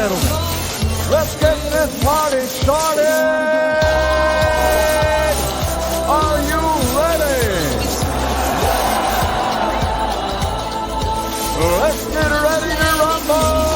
gentlemen, let's get this party started! Are you ready? Let's get ready to rumble!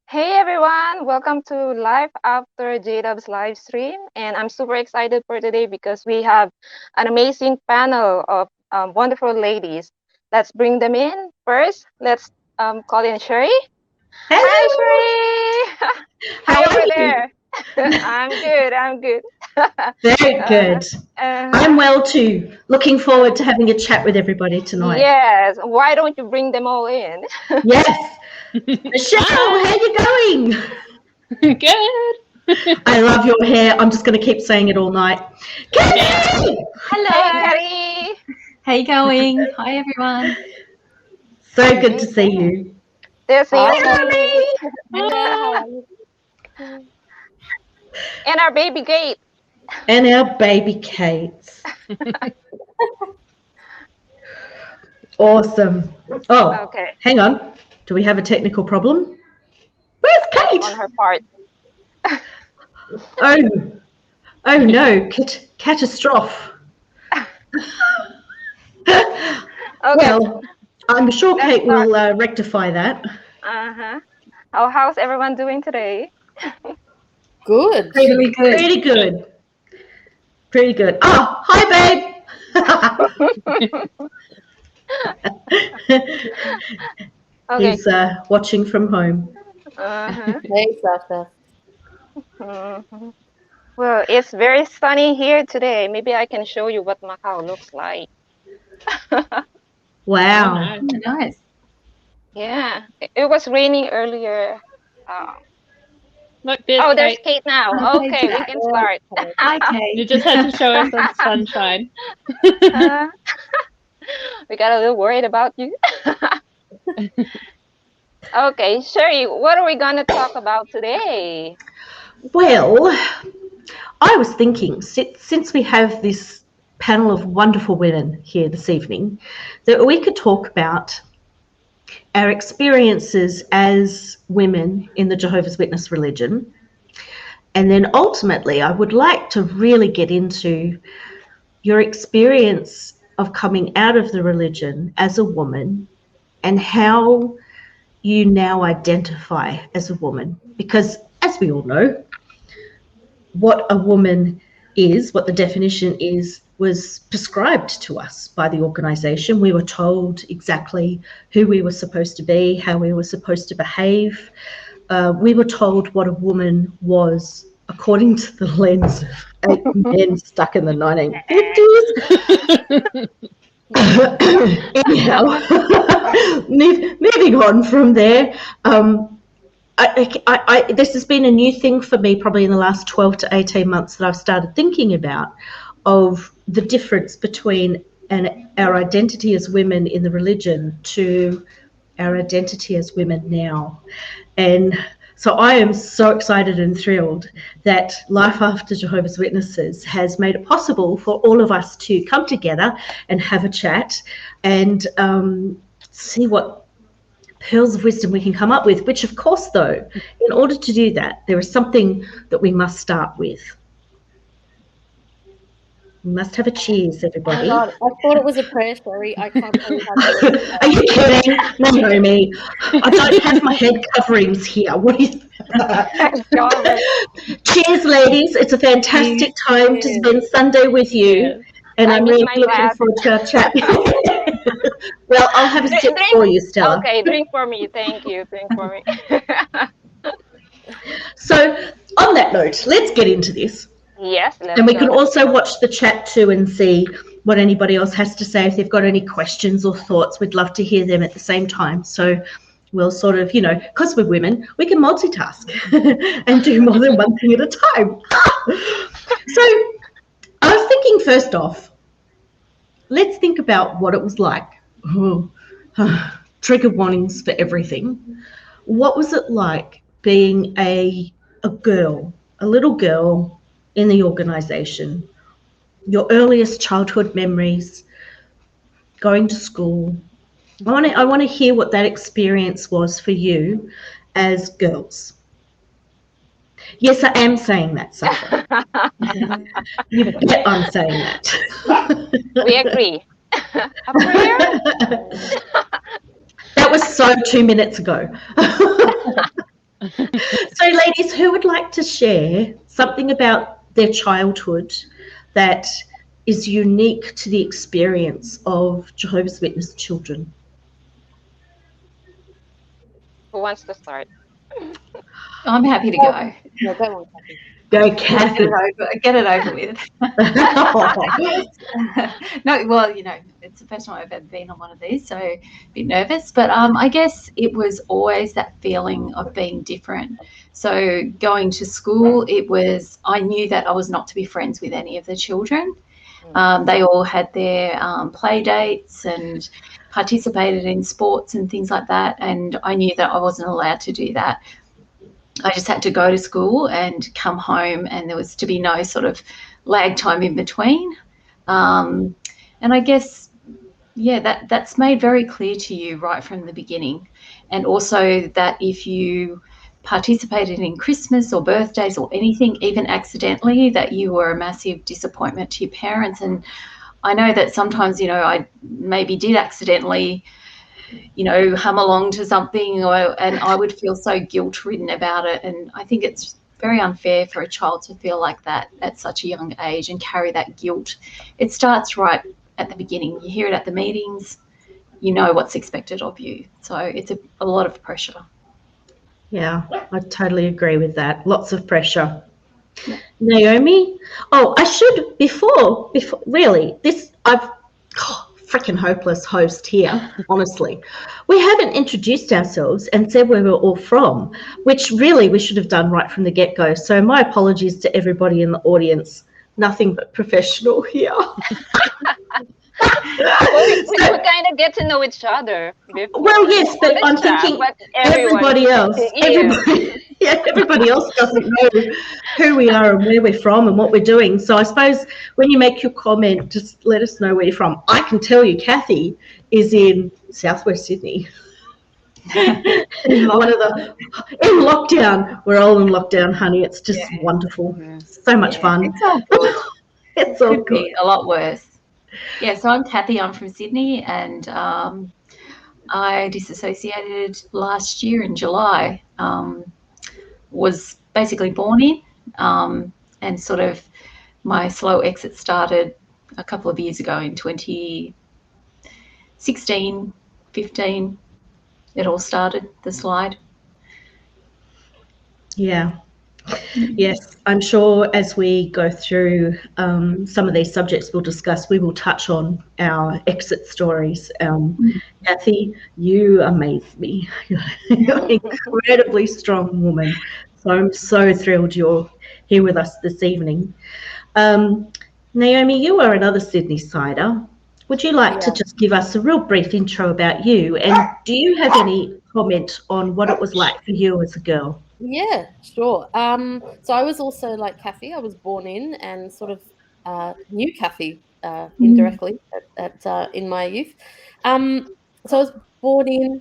Hey everyone, welcome to Life After JW's live stream. And I'm super excited for today because we have an amazing panel of wonderful ladies. Let's bring them in. First, let's call in Sherry. Hello. Hi Sherry! How Hi over are you? there. I'm good. Very good. I'm well too. Looking forward to having a chat with everybody tonight. Yes, why don't you bring them all in? Yes. Michelle, how you going? Good. I love your hair. I'm just going to keep saying it all night. Kelly! Hello. Hey, Carrie. How you going? Hi, everyone. So good to see you. There's Hi. Hello. And our baby Kate. And our baby Kate. Awesome. Oh, Okay. hang on. Do we have a technical problem? Where's Kate? On her part. Oh no, catastrophe. Okay. Well, I'm sure Kate will rectify that. Uh-huh. How's everyone doing today? Good. Pretty good. Pretty good. Oh, hi, babe. Okay. He's watching from home. Uh-huh. Hey, Sasha. Mhm. Well, it's very sunny here today. Maybe I can show you what Macau looks like. Wow. Nice. Yeah, it was raining earlier. Look, there's Oh, there's Kate. Kate now. Hi, Okay, we Kate. can start. Hi, Kate. You just had to show us some sunshine. Uh, we got a little worried about you. Okay, Sherry, what are we going to talk about today? Well, I was thinking, since we have this panel of wonderful women here this evening, that we could talk about our experiences as women in the Jehovah's Witness religion. And then ultimately, I would like to really get into your experience of coming out of the religion as a woman and how you now identify as a woman. Because as we all know, what a woman is, what the definition is, was prescribed to us by the organisation. We were told exactly who we were supposed to be, how we were supposed to behave. We were told what a woman was according to the lens of 8 men stuck in the 1950s. Anyhow, moving on from there, this has been a new thing for me probably in the last 12 to 18 months that I've started thinking about, of the difference between our identity as women in the religion to our identity as women now. And so I am so excited and thrilled that Life After Jehovah's Witnesses has made it possible for all of us to come together and have a chat and see what pearls of wisdom we can come up with, which of course, though, in order to do that, there is something that we must start with. We must have a cheers, everybody. Oh my God, I thought it was a prayer, Sherry. I can't believe how Are you kidding? Naomi, I don't have my head coverings here. What is Cheers, ladies. It's a fantastic time to spend Sunday with you. And I'm really looking forward to our chat. Well, I'll have a sip for you, Stella. Okay, drink for me. Thank you. Drink for me. So, on that note, let's get into this. Yes. And we can also watch the chat too and see what anybody else has to say. If they've got any questions or thoughts, we'd love to hear them at the same time. So we'll sort of, because we're women, we can multitask and do more than one thing at a time. So I was thinking, first off, let's think about what it was like. Trigger warnings for everything. What was it like being a little girl in the organisation? Your earliest childhood memories, going to school. I want to hear what that experience was for you as girls. Yes, I am saying that, Sasha. You bet I'm saying that. We agree. A prayer? That was so 2 minutes ago. So, ladies, who would like to share something about their childhood that is unique to the experience of Jehovah's Witness children? Who wants to start? I'm happy to go. No, go on, Kathy. Go, Kathy. Get it over with. No, well, it's the first time I've ever been on one of these, so a bit nervous. But I guess it was always that feeling of being different. So going to school, I knew that I was not to be friends with any of the children. They all had their play dates and participated in sports and things like that, and I knew that I wasn't allowed to do that. I just had to go to school and come home, and there was to be no sort of lag time in between. And I guess, that's made very clear to you right from the beginning. And also that if you participated in Christmas or birthdays or anything, even accidentally, that you were a massive disappointment to your parents. And I know that sometimes, I maybe did accidentally hum along to something, and I would feel so guilt-ridden about it. And I think it's very unfair for a child to feel like that at such a young age and carry that guilt. It starts right at the beginning. You hear it at the meetings, you know what's expected of you. So it's a lot of pressure. Yeah, I totally agree with that. Lots of pressure. Yeah. Naomi? Oh, I should, before really, freaking hopeless host here, honestly. We haven't introduced ourselves and said where we're all from, which really we should have done right from the get-go. So my apologies to everybody in the audience. Nothing but professional here. We could kind of get to know each other before. Well, yes, but I'm thinking everybody else. Everybody else doesn't know who we are and where we're from and what we're doing. So I suppose when you make your comment, just let us know where you're from. I can tell you, Kathy is in Southwest Sydney. In lockdown. We're all in lockdown, honey. It's just wonderful. So much fun. It's all good. It's all good. Be a lot worse. Yeah, so I'm Kathy. I'm from Sydney, and I disassociated last year in July. Was basically born in, and sort of my slow exit started a couple of years ago in 2016, 15. It all started, the slide. Yeah. Yes, I'm sure as we go through some of these subjects we'll discuss, we will touch on our exit stories. Kathy, you amaze me. You're an incredibly strong woman. So I'm so thrilled you're here with us this evening. Naomi, you are another Sydney sider. Would you like to just give us a real brief intro about you? And do you have any comment on what it was like for you as a girl? Yeah, sure. So I was also like Kathy. I was born in and sort of knew Kathy indirectly in my youth. So I was born in,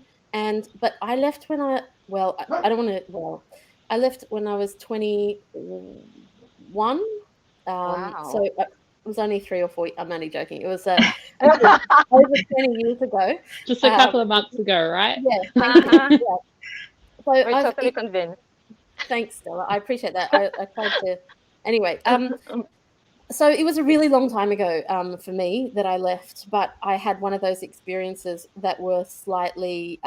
but I left when I left when I was 21. Wow. So it was only 3 or 4. I'm only joking. It was over 20 years ago. Just a couple of months ago, right? Yeah. Uh-huh. So We're totally convinced. Thanks, Stella. I appreciate that. I tried to. Anyway, so it was a really long time ago for me that I left, but I had one of those experiences that were slightly,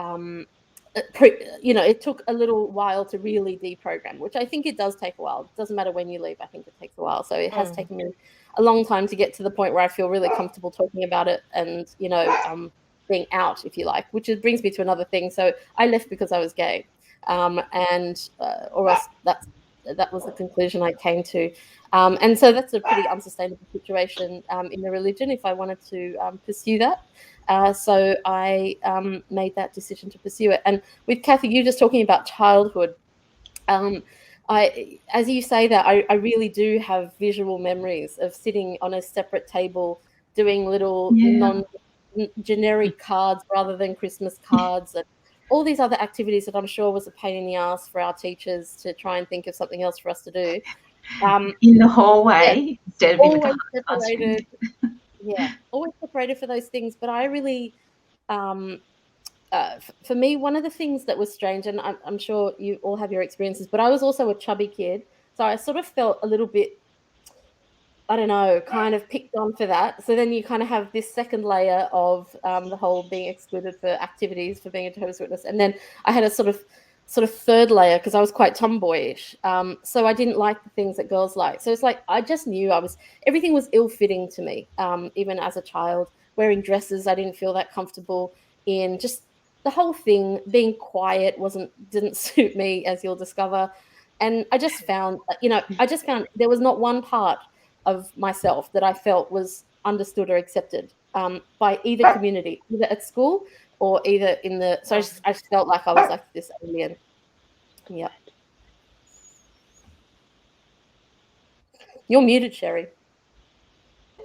it took a little while to really deprogram, which I think it does take a while. It doesn't matter when you leave. I think it takes a while. So it has taken me a long time to get to the point where I feel really comfortable talking about it and, being out, if you like, which brings me to another thing. So I left because I was gay, or else that was the conclusion I came to. And so that's a pretty unsustainable situation in the religion if I wanted to pursue that. So I made that decision to pursue it. And with Kathy, you just talking about childhood, as you say that, I really do have visual memories of sitting on a separate table doing little non-generic cards rather than Christmas cards, and all these other activities that I'm sure was a pain in the ass for our teachers to try and think of something else for us to do. In the hallway, instead of in the always separated. Yeah, always separated for those things. But I really, for me, one of the things that was strange, and I'm sure you all have your experiences, but I was also a chubby kid, so I sort of felt a little bit, I don't know, kind of picked on for that. So then you kind of have this second layer of the whole being excluded for activities for being a Jehovah's Witness, and then I had a sort of third layer because I was quite tomboyish. So I didn't like the things that girls like. So it's like I just knew everything was ill-fitting to me, even as a child. Wearing dresses, I didn't feel that comfortable in. Just the whole thing, being quiet didn't suit me, as you'll discover. And I just found, there was not one part of myself that I felt was understood or accepted by either community, either at school or either in the. So I just felt like I was like this alien. Yeah. You're muted, Sherry.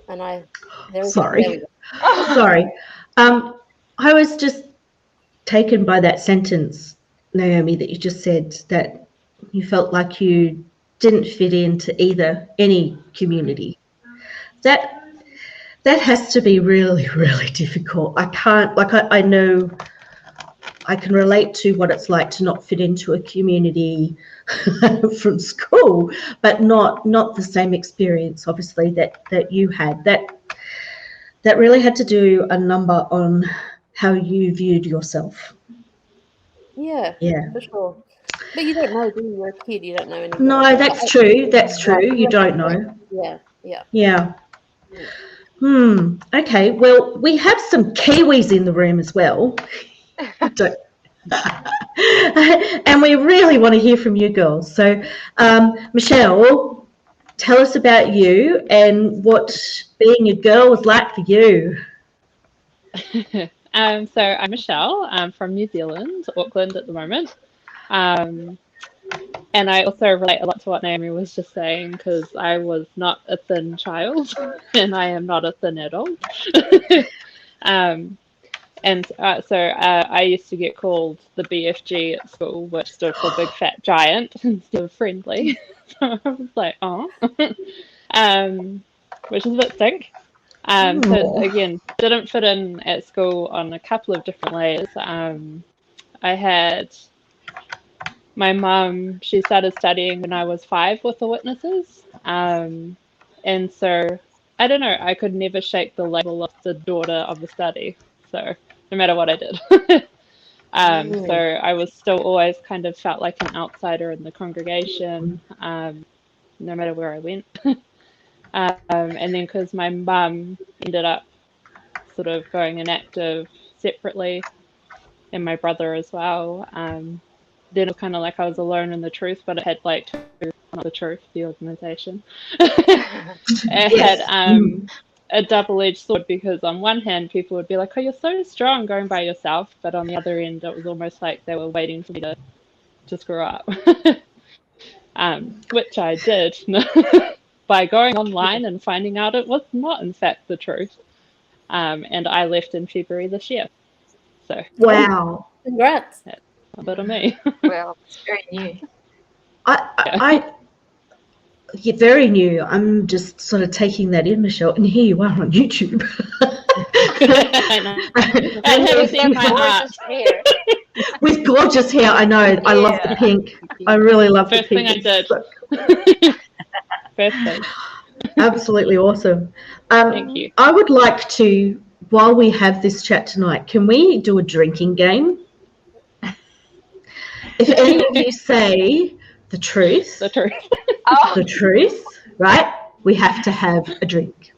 And Sorry. Sorry. I was just taken by that sentence, Naomi, that you just said, that you felt like you didn't fit into any community. That has to be really, really difficult. I know I can relate to what it's like to not fit into a community from school, but not the same experience, obviously, that you had. That really had to do a number on how you viewed yourself. Yeah, for sure. But you don't know, do you? You're a kid, you don't know anything. No, that's true. That's true. You don't know. Yeah. Okay, well, we have some Kiwis in the room as well. And we really want to hear from you girls. So, Michelle, tell us about you and what being a girl was like for you. So I'm Michelle. I'm from New Zealand, Auckland at the moment. And I also relate a lot to what Naomi was just saying, because I was not a thin child and I am not a thin adult. So I used to get called the BFG at school, which stood for Big Fat Giant instead of friendly. So I was like, oh, which is a bit stink. So again, didn't fit in at school on a couple of different layers. I had my mum, she started studying when I was 5 with the Witnesses. And so, I don't know, I could never shake the label of the daughter of the study. So, no matter what I did. So, I was still always kind of felt like an outsider in the congregation, no matter where I went. And then because my mum ended up sort of going inactive separately, and my brother as well, then it was kind of like I was alone in the truth, but it had like not the truth, the organization. It had a double-edged sword, because on one hand people would be like, oh, you're so strong going by yourself, but on the other end it was almost like they were waiting for me to screw up. Which I did by going online and finding out it was not in fact the truth. And I left in February this year. So wow, congrats. A bit of me. Well, It's very new. You're very new. I'm just sort of taking that in, Michelle, and here you are on YouTube. I haven't seen my art. Hair. With gorgeous hair, I know. I love the pink. I really love the pink. First thing I did. First thing. Absolutely awesome. Thank you. I would like to, while we have this chat tonight, can we do a drinking game? If any of you say the truth, The truth. the truth, right, we have to have a drink.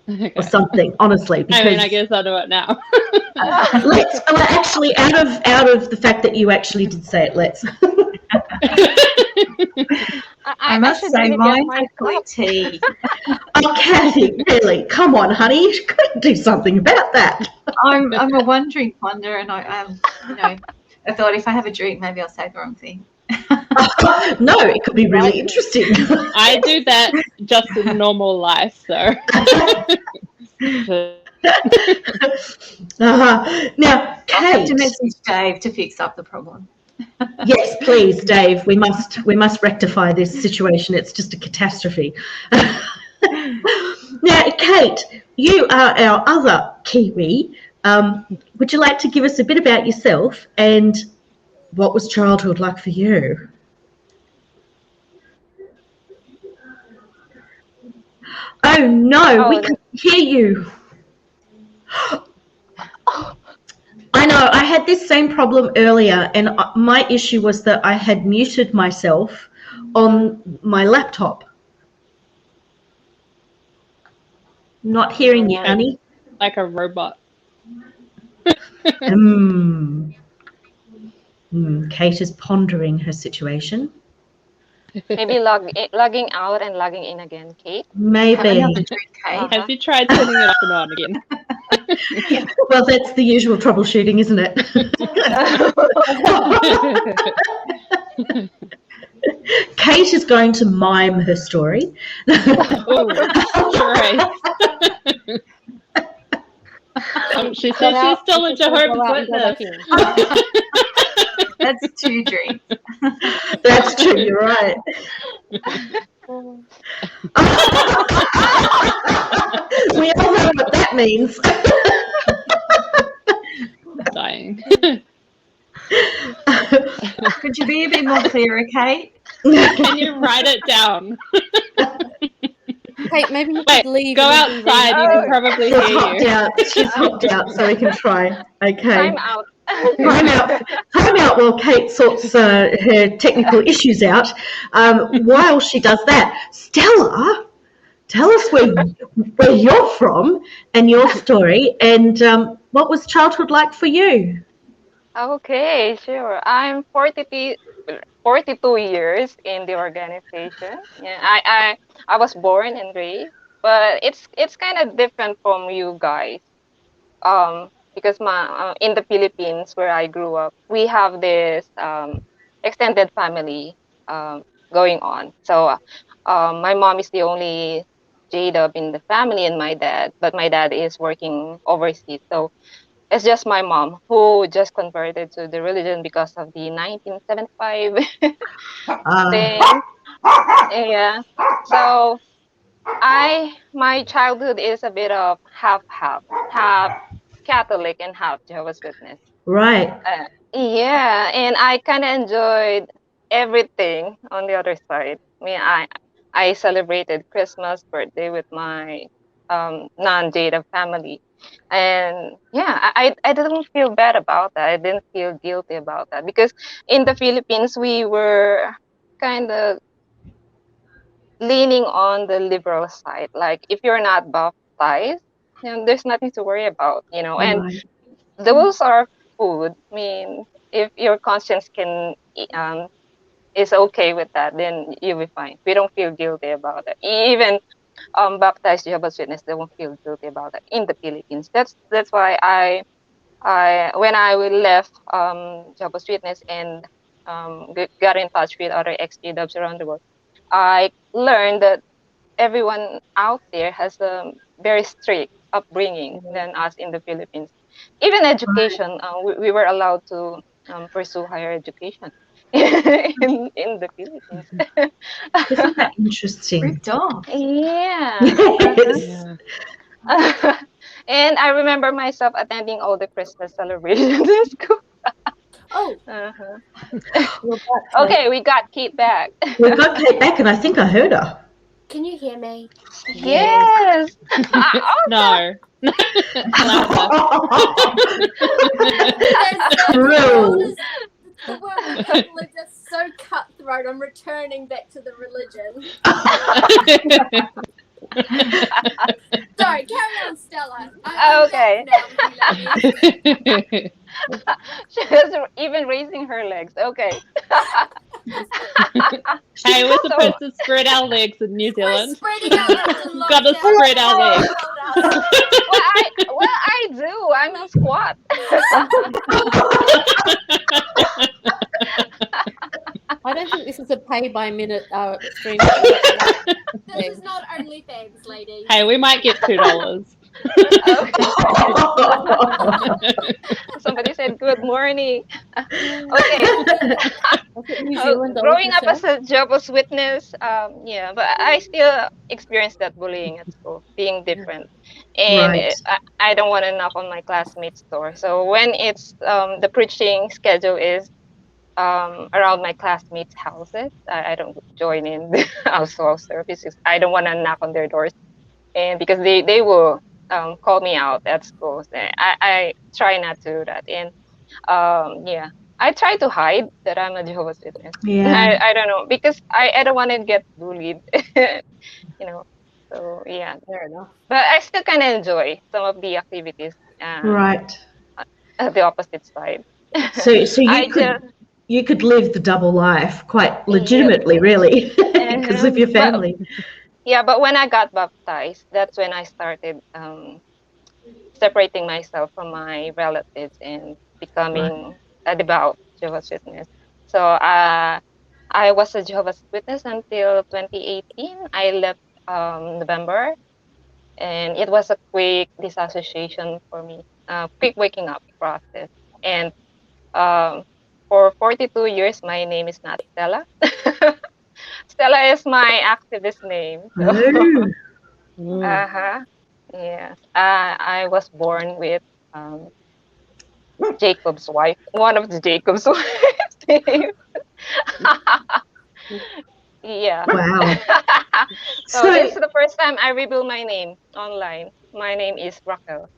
Okay. or something, honestly. Because I mean, I guess I'll do it now. actually, out of the fact that you actually did say it, let's. I must should say, really get mine's my actually cup. tea. Oh, Kathy, really? Come on, honey, you got to do something about that. I'm a wandering ponder, and I thought if I have a drink, maybe I'll say the wrong thing. No, it could be really interesting. I do that just in normal life, so. Now, I'll have Kate. to message Dave to fix up the problem. Yes, please, Dave. We must rectify this situation. It's just a catastrophe. Now, Kate, you are our other Kiwi. Would you like to give us a bit about yourself and what was childhood like for you? Oh no, we can hear you. I know, I had this same problem earlier, and my issue was that I had muted myself on my laptop. Not hearing you, honey. Like a robot. Kate is pondering her situation. Maybe logging out and logging in again, Kate. Maybe. Have another drink, Kate. Have you tried turning it off and on again? Well, that's the usual troubleshooting, isn't it? Kate is going to mime her story. She says she's still a Jehovah's Witness. That's 2 drinks. That's true, you're right. We all know what that means. Dying. Could you be a bit more clearer, Kate? Can you write it down? Kate, maybe you could leave. Go outside. You can probably hear you. She's hooked out, so we can try. Okay. Time out. Time out while Kate sorts her technical issues out. While she does that, Stella, tell us where you're from and your story, and what was childhood like for you? Okay, sure. I'm 42 years in the organization. Yeah, I was born and raised, but it's kind of different from you guys. Because in the Philippines where I grew up, we have this extended family going on. So my mom is the only JW in the family, and but my dad is working overseas. So it's just my mom who just converted to the religion because of the 1975 thing. Yeah. So my childhood is a bit of half Catholic and half Jehovah's Witness. Right. Yeah, and I kind of enjoyed everything on the other side. I mean, I celebrated Christmas, birthday with my non-Jada family, and yeah, I didn't feel bad about that. I didn't feel guilty about that because in the Philippines we were kind of leaning on the liberal side. Like if you're not baptized, there's nothing to worry about, and those are food. I mean, if your conscience is okay with that, then you'll be fine. We don't feel guilty about it. Even baptized Jehovah's Witness, they won't feel guilty about it in the Philippines. That's why I when I left Jehovah's Witness and got in touch with other ExJws around the world, I learned that everyone out there has a very strict upbringing than us in the Philippines. Even education, we were allowed to pursue higher education in the Philippines. Isn't that interesting? Ripped off. Yeah. Yes. And I remember myself attending all the Christmas celebrations in school. Oh. Okay, we got Kate back. We've got Kate back, and I think I heard her. Can you hear me? Yes. No. True. The world of people are just so cutthroat. I'm returning back to the religion. Sorry, carry I'm Okay. laughing now with you, ladies. She was even raising her legs. Okay. Hey, we're So, supposed to spread our legs in New We're Zealand. spreading our legs in We've got to lockdown. spread our legs. Told us. I do. I'm a squat. I don't think this is a pay by minute stream. This is not OnlyFans, ladies. Hey, we might get $2. Somebody said good morning. Okay. New Zealand Growing up dollars, as a Jehovah's Witness, yeah, but I still experienced that bullying at school, being different, and Right. I don't want to knock on my classmates' door. So when it's the preaching schedule is around my classmates' houses, I don't join in the household services. I don't want to knock on their doors, and because they will call me out at school. So I try not to do that, and yeah, I try to hide that I'm a Jehovah's Witness. Yeah. I don't know because I don't want to get bullied, you know. So yeah, fair enough. but I still kind of enjoy some of the activities Right. at the opposite side. So I you could live the double life quite legitimately, really, because of your but family. yeah, but when I got baptized, that's when I started separating myself from my relatives and becoming a devout Jehovah's Witness. So I was a Jehovah's Witness until 2018. I left November, and it was a quick disassociation for me, quick waking up process. And for 42 years, my name is not Stella. Stella is my activist name. So, Oh, uh-huh. Yes. I was born with Jacob's wife, one of the Jacob's wives' name. Yeah. wow. So So, this is the first time I reveal my name online. My name is Raquel.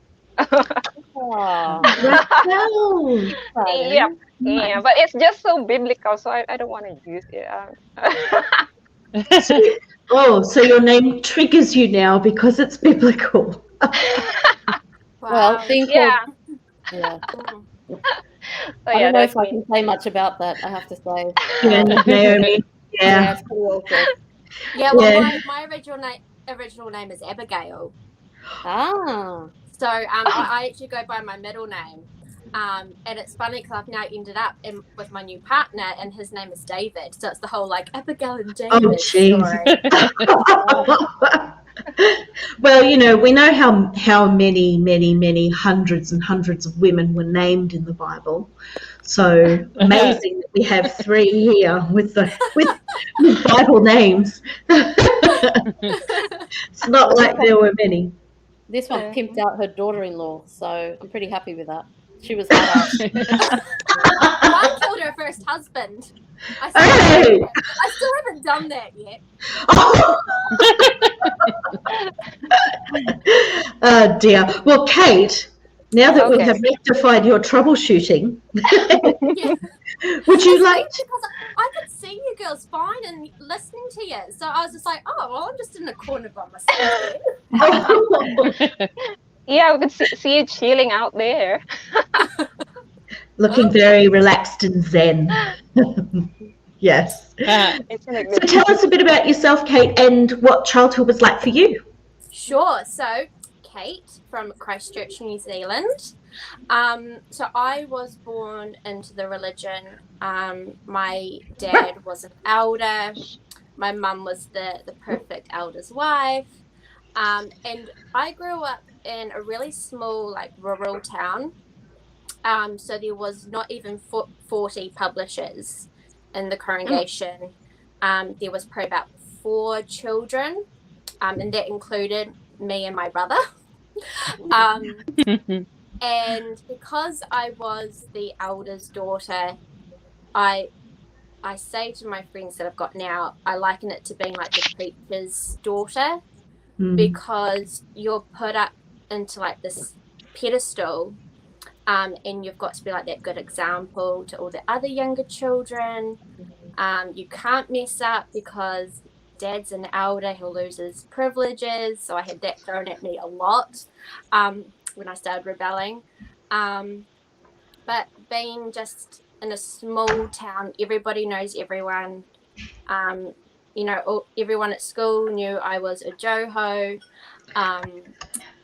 Oh, Raquel. Yep. Yeah, but it's just so biblical, so I don't want to use it. So your name triggers you now because it's biblical. well, being Yeah. called. Yeah. So I yeah, don't know that's if I me. can say much about that. I have to say. Yeah, Naomi. Yeah, Yeah. it's pretty awkward. Yeah, well, Yeah. my original name is Abigail. Ah. So I actually go by my middle name. And it's funny because I've now ended up with my new partner, and his name is David. So it's the whole like Abigail and David jeez. story. Well, we know how many hundreds and hundreds of women were named in the Bible. So amazing that we have 3 here with Bible names. It's not like there were many. This one pimped out her daughter-in-law, so I'm pretty happy with that. She was hard. I killed her first husband. I still haven't done that yet. Oh dear. Well, Kate, now that we Okay. have rectified your troubleshooting, Yeah. would you like to? Because I could see you girls fine and listening to you. So I was just like, oh, well, I'm just in the corner by myself. Yeah, we could see you chilling out there. Looking very relaxed and zen. Yes. It's in a So good tell us a bit about yourself, Kate, and what childhood was like for you. Sure. So, Kate from Christchurch, New Zealand. So I was born into the religion. My dad was an elder. My mum was the perfect elder's wife. And I grew up in a really small, like, rural town. So there was not even 40 publishers in the congregation. There was probably about 4 children, and that included me and my brother. And because I was the eldest daughter, I say to my friends that I've got now, I liken it to being like the preacher's daughter, because you're put up into like this pedestal, and you've got to be like that good example to all the other younger children. You can't mess up because dad's an elder, he'll lose his privileges. So I had that thrown at me a lot. when I started rebelling. But being just in a small town, everybody knows everyone. Everyone at school knew I was a Joho.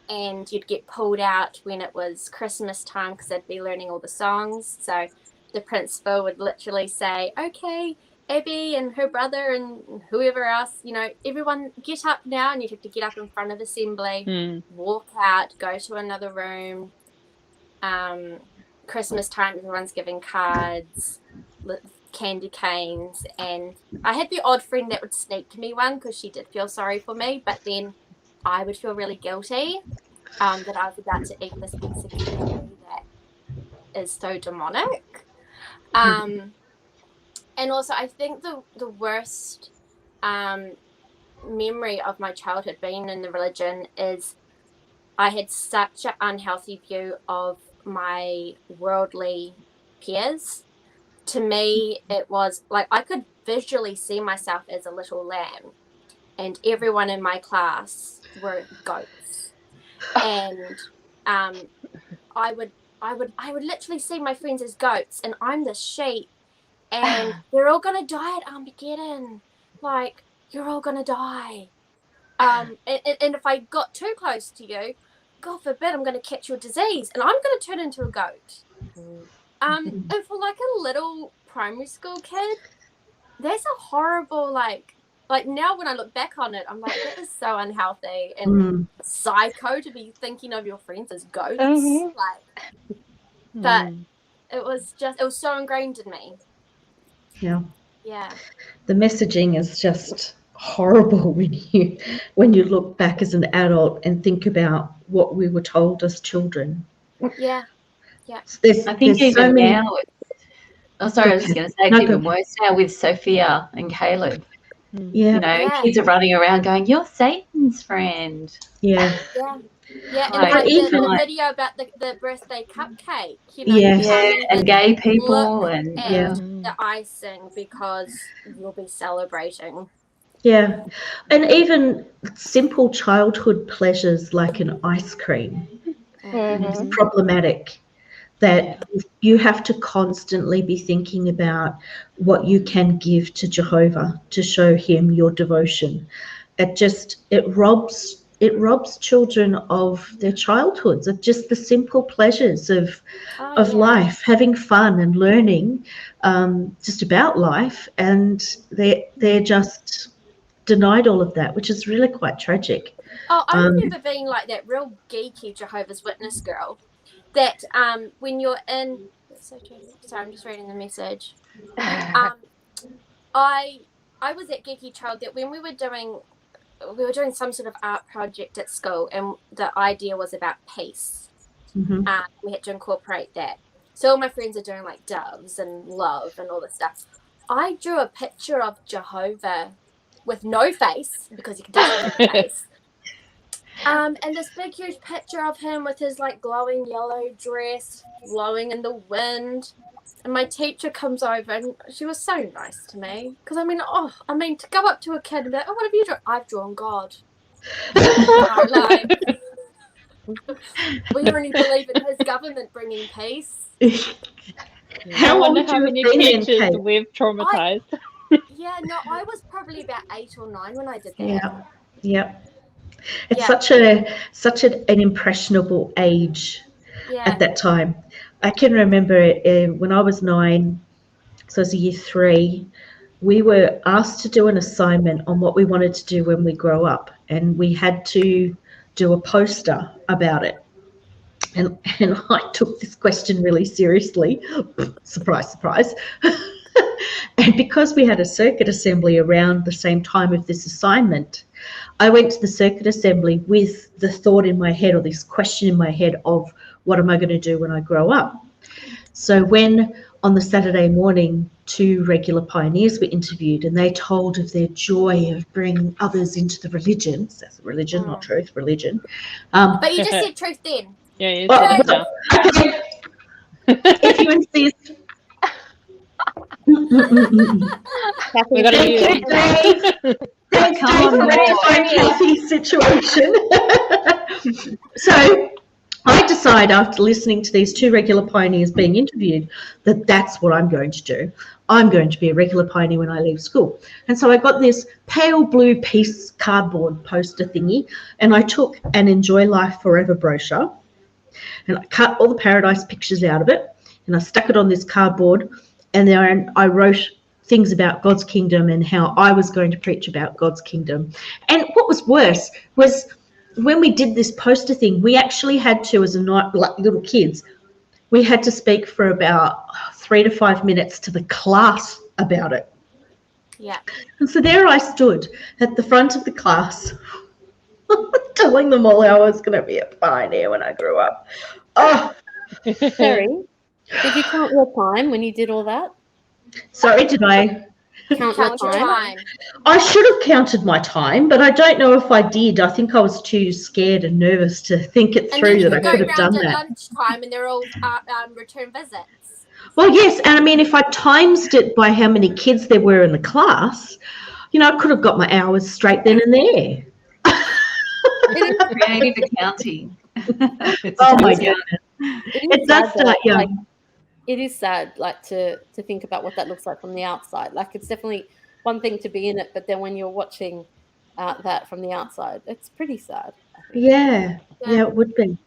And you'd get pulled out when it was Christmas time because I'd be learning all the songs. So the principal would literally say, okay, Abby and her brother and whoever else, everyone get up now, and you'd have to get up in front of assembly, walk out, go to another room. Christmas time, everyone's giving cards, candy canes, and I had the odd friend that would sneak me one because she did feel sorry for me, but then I would feel really guilty that I was about to eat this piece of candy that is so demonic. And also, I think the worst memory of my childhood being in the religion is I had such an unhealthy view of my worldly peers. To me, it was like I could visually see myself as a little lamb, and everyone in my class were goats. And I would literally see my friends as goats, and I'm the sheep, and they're all gonna die at Armageddon. Like, you're all gonna die. And if I got too close to you, God forbid, I'm gonna catch your disease, and I'm gonna turn into a goat. And for like a little primary school kid, that's a horrible like now when I look back on it, I'm like, that is so unhealthy and psycho to be thinking of your friends as goats. But it was so ingrained in me. Yeah. The messaging is just horrible when you look back as an adult and think about what we were told as children. Yeah. I think even so now, I was just going to say, it's even worse now with Sophia and Caleb. Kids are running around going, "You're Satan's friend." Yeah, and the video about the birthday cupcake, and gay people and the icing because you'll be celebrating. Yeah, and even simple childhood pleasures like an ice cream is problematic. That you have to constantly be thinking about what you can give to Jehovah to show him your devotion. It robs children of their childhoods, of just the simple pleasures of life, having fun and learning just about life, and they're just denied all of that, which is really quite tragic. I remember being like that real geeky Jehovah's Witness girl. That when you're in, sorry, I'm just reading the message. I was that geeky child that when we were doing some sort of art project at school, and the idea was about peace. We had to incorporate that. So all my friends are doing like doves and love and all this stuff. I drew a picture of Jehovah with no face because you can tell his face. And this big huge picture of him with his like glowing yellow dress blowing in the wind. And my teacher comes over and she was so nice to me. Because to go up to a kid and be like, "Oh, what have you drawn?" "I've drawn God." We only believe in his government bringing peace. I wonder how many teachers we've traumatized. I was probably about 8 or 9 when I did that. Yeah. It's such an impressionable age at that time. I can remember when I was 9, so I was year 3, we were asked to do an assignment on what we wanted to do when we grow up, and we had to do a poster about it. And I took this question really seriously. Surprise, surprise. And because we had a circuit assembly around the same time of this assignment, I went to the circuit assembly with the thought in my head, or this question in my head of what am I going to do when I grow up? So when on the Saturday morning 2 regular pioneers were interviewed, and they told of their joy of bringing others into the religion. So that's religion, not truth, religion. But you just said truth then. Yeah, you said it now. Okay. If you insist. We got to use Dave. Thanks, Dave, for rectifying Kathy's situation. So I decide after listening to these two regular pioneers being interviewed that that's what I'm going to do. I'm going to be a regular pioneer when I leave school. And so I got this pale blue piece cardboard poster thingy, and I took an Enjoy Life Forever brochure, and I cut all the paradise pictures out of it, and I stuck it on this cardboard, and then I wrote things about God's kingdom and how I was going to preach about God's kingdom. And what was worse was when we did this poster thing, we actually had to, as a like little kids, we had to speak for about 3 to 5 minutes to the class about it. Yeah. And so there I stood at the front of the class telling them all how I was going to be a pioneer when I grew up. Oh, Terry, did you count your time when you did all that? sorry, did I? Count Your time. I should have counted my time, but I don't know if I did. I think I was too scared and nervous to think it And then through you that I could go could have done around at that. lunchtime and they're all return visits. Well, yes, and I mean, if I times it by how many kids there were in the class, you know, I could have got my hours straight then and there. Creative accounting. Oh my goodness. It does start young. Like, it is sad, like, to think about what that looks like from the outside. Like, it's definitely one thing to be in it, but then when you're watching that from the outside, it's pretty sad. Yeah, it would be.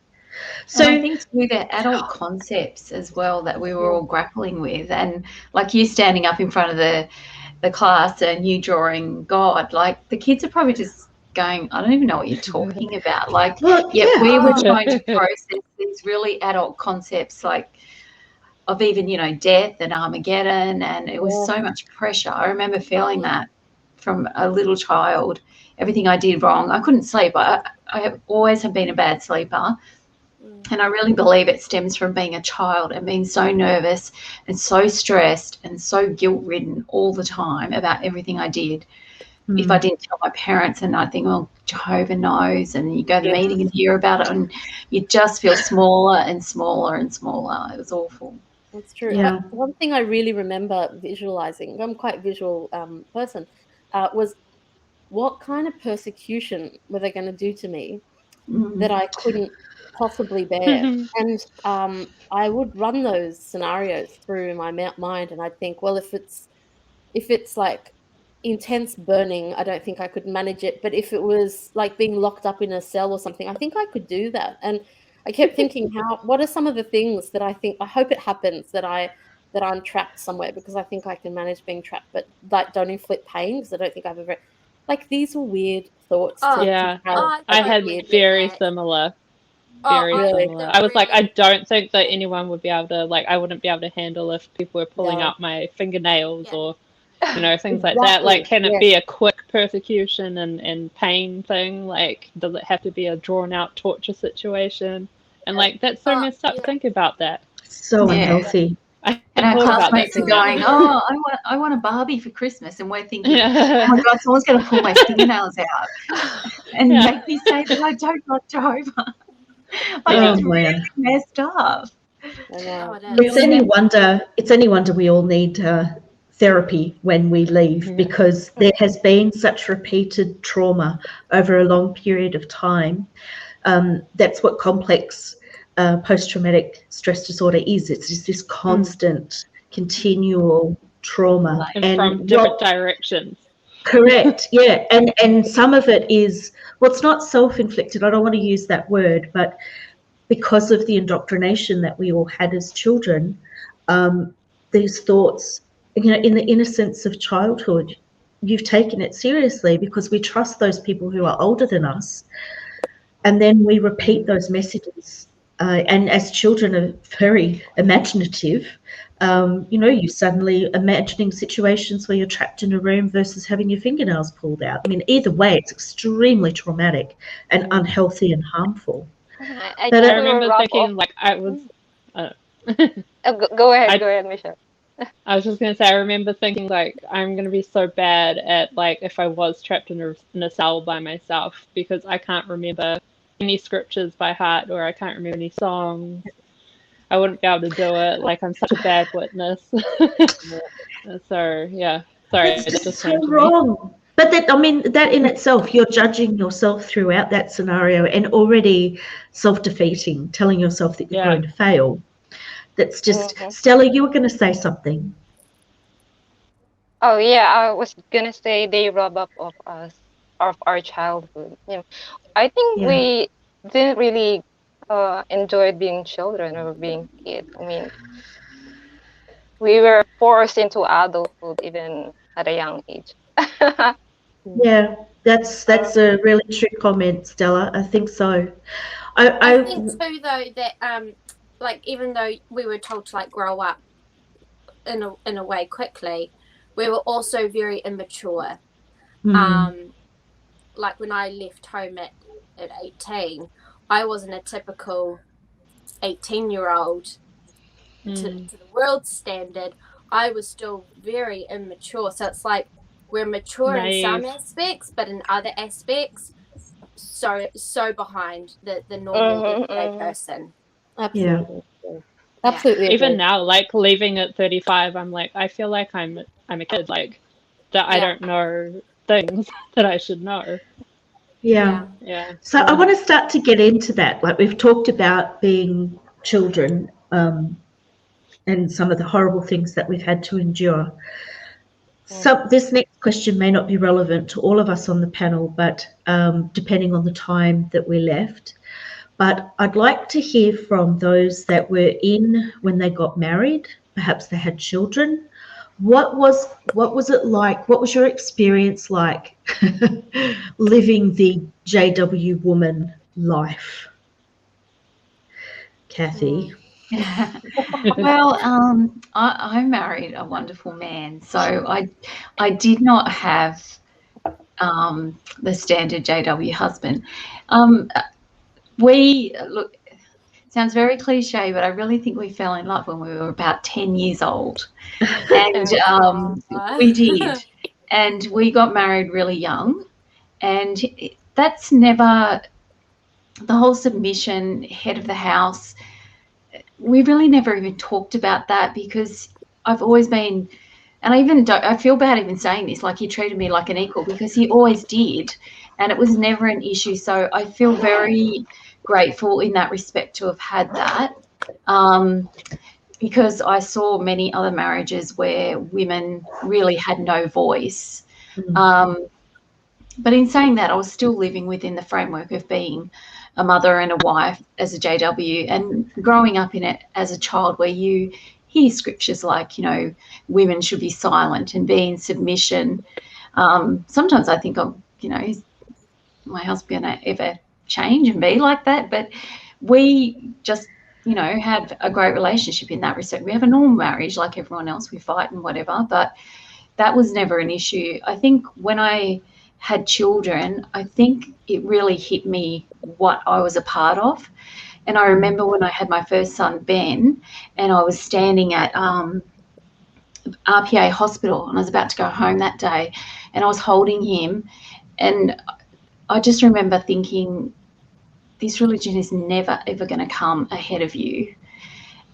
So I think too, the adult concepts as well that we were all grappling with, and like you standing up in front of the class and you drawing God, like the kids are probably just going, I don't even know what you're talking about. Like, we were trying to process these really adult concepts, like of even, you know, death and Armageddon, and it was so much pressure. I remember feeling that from a little child. Everything I did wrong, I couldn't sleep. I always have been a bad sleeper. And I really believe it stems from being a child and being so nervous and so stressed and so guilt-ridden all the time about everything I did. If I didn't tell my parents, and I'd think, well, Jehovah knows, and you go to the meeting and hear about it, and you just feel smaller and smaller and smaller. It was awful. That's true. Yeah. One thing I really remember visualizing, I'm quite a visual person, was what kind of persecution were they going to do to me that I couldn't possibly bear? And I would run those scenarios through my mind, and I'd think, well, if it's like intense burning, I don't think I could manage it. But if it was like being locked up in a cell or something, I think I could do that. And I kept thinking, what are some of the things that I think, I hope it happens that I'm trapped somewhere, because I think I can manage being trapped, but like don't inflict pain, because I don't think I've ever, like, these are weird thoughts. I had very similar. Similar. I was like, I don't think that anyone would be able to, like, I wouldn't be able to handle if people were pulling out my fingernails or, you know, things like that. Like, can it be a quick persecution and pain thing? Like, does it have to be a drawn out torture situation? And like, that's so messed up to think about that. So unhealthy. And our classmates are going, I want a Barbie for Christmas, and we're thinking, oh my God, someone's going to pull my fingernails out and make me say that I don't like Jehovah. Like, it's really messed up. It's any wonder we all need therapy when we leave, because there has been such repeated trauma over a long period of time. That's what complex post-traumatic stress disorder is. It's just this constant, continual trauma. And from different directions. Correct, yeah. And some of it is, well, it's not self-inflicted. I don't want to use that word, but because of the indoctrination that we all had as children, these thoughts, you know, in the innocence of childhood, you've taken it seriously because we trust those people who are older than us, and then we repeat those messages. And as children are very imaginative, you know, you suddenly imagining situations where you're trapped in a room versus having your fingernails pulled out. I mean, either way, it's extremely traumatic and unhealthy and harmful. I remember thinking, like, I was... Go ahead, Michelle. I was just going to say, I remember thinking, like, I'm going to be so bad at, like, if I was trapped in a cell by myself, because I can't remember any scriptures by heart, or I can't remember any songs. I wouldn't be able to do it. Like, I'm such a bad witness. So, yeah. Sorry. It's just so wrong. But that, I mean, that in itself, you're judging yourself throughout that scenario and already self-defeating, telling yourself that you're Yeah. going to fail. That's just, Mhm. Stella, you were going to say something. Oh yeah, I was gonna say they rub up of us of our childhood. I think Yeah. we didn't really enjoy being children or being kids. I mean, we were forced into adulthood even at a young age. Yeah, that's a really true comment, Stella. I think so. I I think too though that like even though we were told to like grow up in a way quickly, we were also very immature. mm, Like when I left home at 18, I wasn't a typical 18-year-old to the world's standard. I was still very immature. So it's like we're mature in some Naive. aspects, but in other aspects, so behind the normal Mhm, everyday mhm. person. yeah, Absolutely. Yeah. Absolutely Even agree. now, like leaving at 35, I'm like, I feel like I'm a kid, like that I Yeah. don't know things that I should know. yeah. Yeah. Yeah. So I want to start to get into that. Like we've talked about being children, and some of the horrible things that we've had to endure. So this next question may not be relevant to all of us on the panel, but depending on the time that we left. But I'd like to hear from those that were in when they got married. Perhaps they had children. What was it like? What was your experience like living the JW woman life, Kathy? Mm. Well, I married a wonderful man, so I did not have the standard JW husband. We look sounds very cliche, but I really think we fell in love when we were about 10 years old, and Yeah. we did, and we got married really young, and that's never the whole submission, head of the house. We really never even talked about that because I've always been, and I feel bad even saying this, like he treated me like an equal because he always did, and it was never an issue. So I feel very grateful in that respect to have had that, because I saw many other marriages where women really had no voice. Um, but in saying that, I was still living within the framework of being a mother and a wife as a JW, and growing up in it as a child where you hear scriptures like, women should be silent and be in submission. Sometimes I think, is my husband going to ever change and be like that? But we just, have a great relationship in that respect. We have a normal marriage like everyone else. We fight and whatever, but that was never an issue. I think when I had children, I think it really hit me what I was a part of. And I remember when I had my first son, Ben, and I was standing at RPA hospital and I was about to go home that day, and I was holding him, and I just remember thinking, this religion is never, ever going to come ahead of you.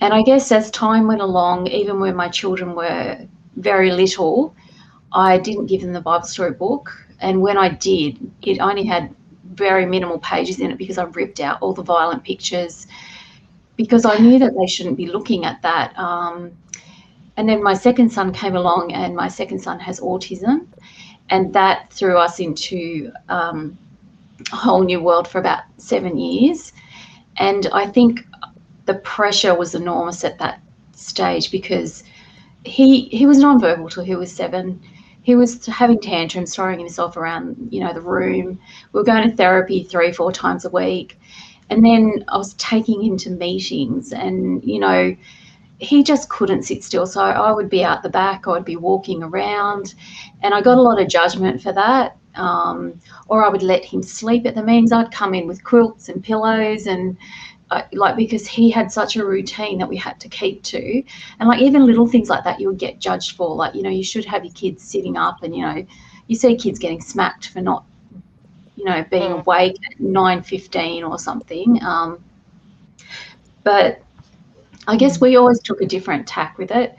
And I guess as time went along, even when my children were very little, I didn't give them the Bible story book. And when I did, it only had very minimal pages in it because I ripped out all the violent pictures because I knew that they shouldn't be looking at that. And then my second son came along, and my second son has autism, and that threw us into a whole new world for about 7 years. And I think the pressure was enormous at that stage because he was nonverbal till he was 7. He was having tantrums, throwing himself around, the room. We were going to therapy 3-4 times a week. And then I was taking him to meetings, and, he just couldn't sit still. So I would be out the back, I would be walking around, and I got a lot of judgment for that. Or I would let him sleep at the meetings. I'd come in with quilts and pillows, and because he had such a routine that we had to keep to, and like even little things like that you would get judged for, like, you should have your kids sitting up, and you see kids getting smacked for not being awake at 9:15 or something. But I guess we always took a different tack with it.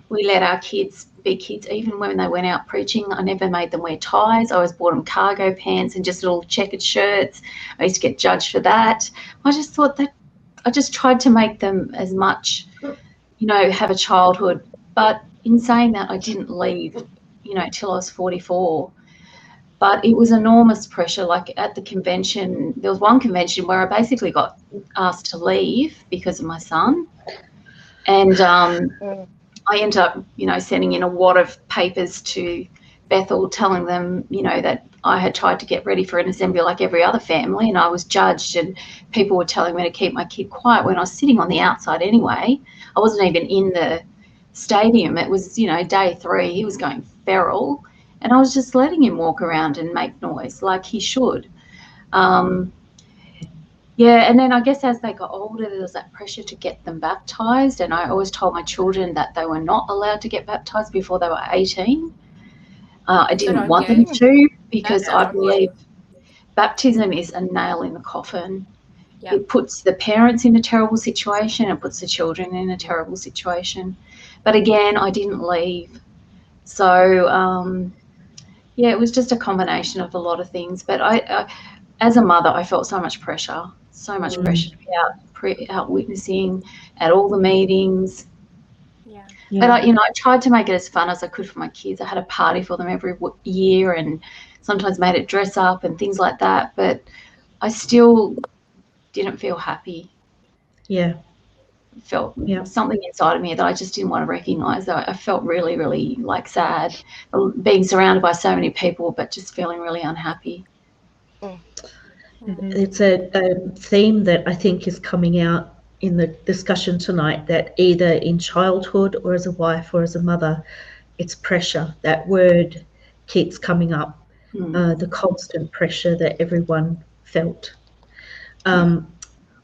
We let our kids be kids. Even when they went out preaching, I never made them wear ties. I always bought them cargo pants and just little checkered shirts. I used to get judged for that. I just thought that I just tried to make them as much, have a childhood. But in saying that, I didn't leave, till I was 44. But it was enormous pressure. Like at the convention, there was one convention where I basically got asked to leave because of my son. And I ended up, sending in a wad of papers to Bethel telling them, that I had tried to get ready for an assembly like every other family, and I was judged, and people were telling me to keep my kid quiet when I was sitting on the outside anyway. I wasn't even in the stadium. It was, day 3. He was going feral, and I was just letting him walk around and make noise like he should. And then I guess as they got older, there was that pressure to get them baptised, and I always told my children that they were not allowed to get baptised before they were 18. I didn't want them to, because I believe baptism is a nail in the coffin. Yep. It puts the parents in a terrible situation, it puts the children in a terrible situation. But again, I didn't leave. So, it was just a combination of a lot of things. But I as a mother, I felt so much pressure to be out witnessing at all the meetings. Yeah. But I tried to make it as fun as I could for my kids. I had a party for them every year, and sometimes made it dress up and things like that. But I still didn't feel happy. Yeah. Felt something inside of me that I just didn't want to recognise. I felt really, really sad, being surrounded by so many people, but just feeling really unhappy. It's a theme that I think is coming out in the discussion tonight, that either in childhood or as a wife or as a mother, it's pressure. That word keeps coming up, the constant pressure that everyone felt.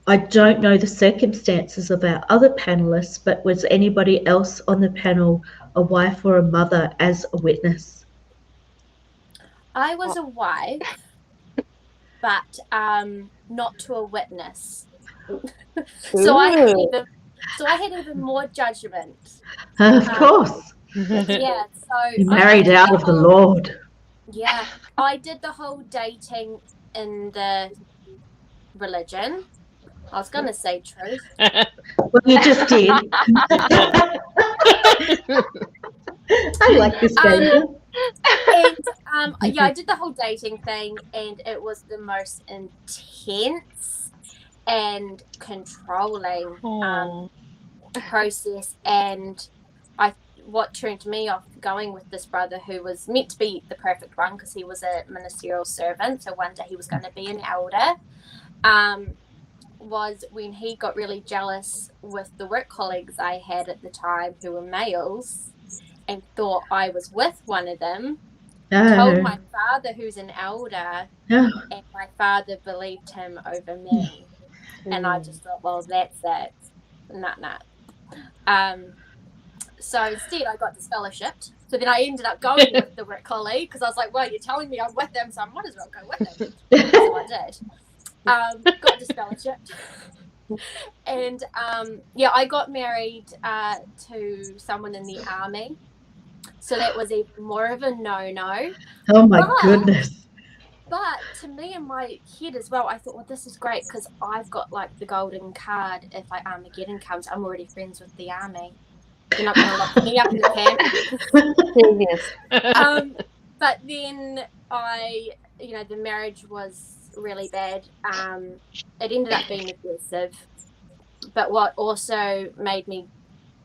I don't know the circumstances of our other panelists, but was anybody else on the panel a wife or a mother as a witness? I was a wife, but not to a witness. So I had even more judgment. Of course. Yeah. So you married out of the Lord. Yeah, I did the whole dating in the religion. I was going to say truth. Well, you just did. I like this game. I did the whole dating thing, and it was the most intense and controlling process. And what turned me off going with this brother, who was meant to be the perfect one because he was a ministerial servant, so one day he was going to be an elder, was when he got really jealous with the work colleagues I had at the time who were males and thought I was with one of them. Told my father, who's an elder, and my father believed him over me. And I just thought, well, that's it. Nah. So instead I got disfellowshipped. So then I ended up going with the work colleague because I was like, well, you're telling me I'm with them, so I might as well go with him. So I did. Got disfellowshipped. And I got married to someone in the army. So that was even more of a no-no. Oh my goodness. But to me in my head as well, I thought, well, this is great because I've got like the golden card. If Armageddon comes, I'm already friends with the army. You're not going to lock me up in the camp. But then the marriage was really bad. It ended up being abusive. But what also made me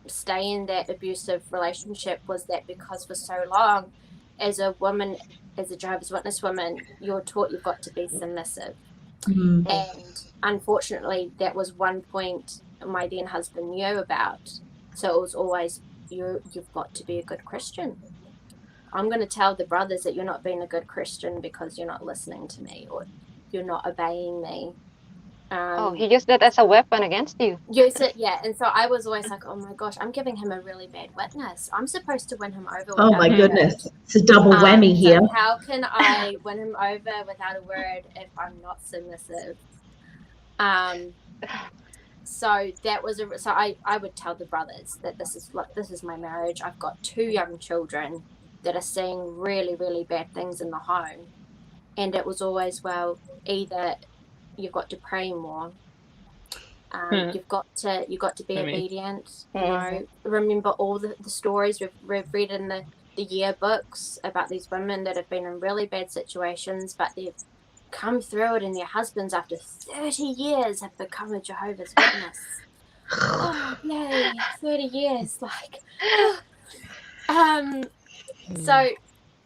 stay in that abusive relationship was that because for so long, as a woman, as a Jehovah's Witness woman, you're taught you've got to be submissive. Mm-hmm. And unfortunately, that was one point my then husband knew about. So it was always, you've got to be a good Christian. I'm going to tell the brothers that you're not being a good Christian because you're not listening to me or you're not obeying me. He used that as a weapon against you. Use it, yeah. And so I was always like, oh my gosh, I'm giving him a really bad witness. I'm supposed to win him over. Oh my goodness, it's a double whammy here. So how can I win him over without a word if I'm not submissive? So that was so I would tell the brothers that this is my marriage. I've got 2 young children that are seeing really, really bad things in the home. And it was always, well, either you've got to pray more, you've got to be obedient, you know, remember all the stories we've read in the yearbooks about these women that have been in really bad situations, but they've come through it, and their husbands after 30 years have become a Jehovah's Witness. Oh yay, 30 years, like so,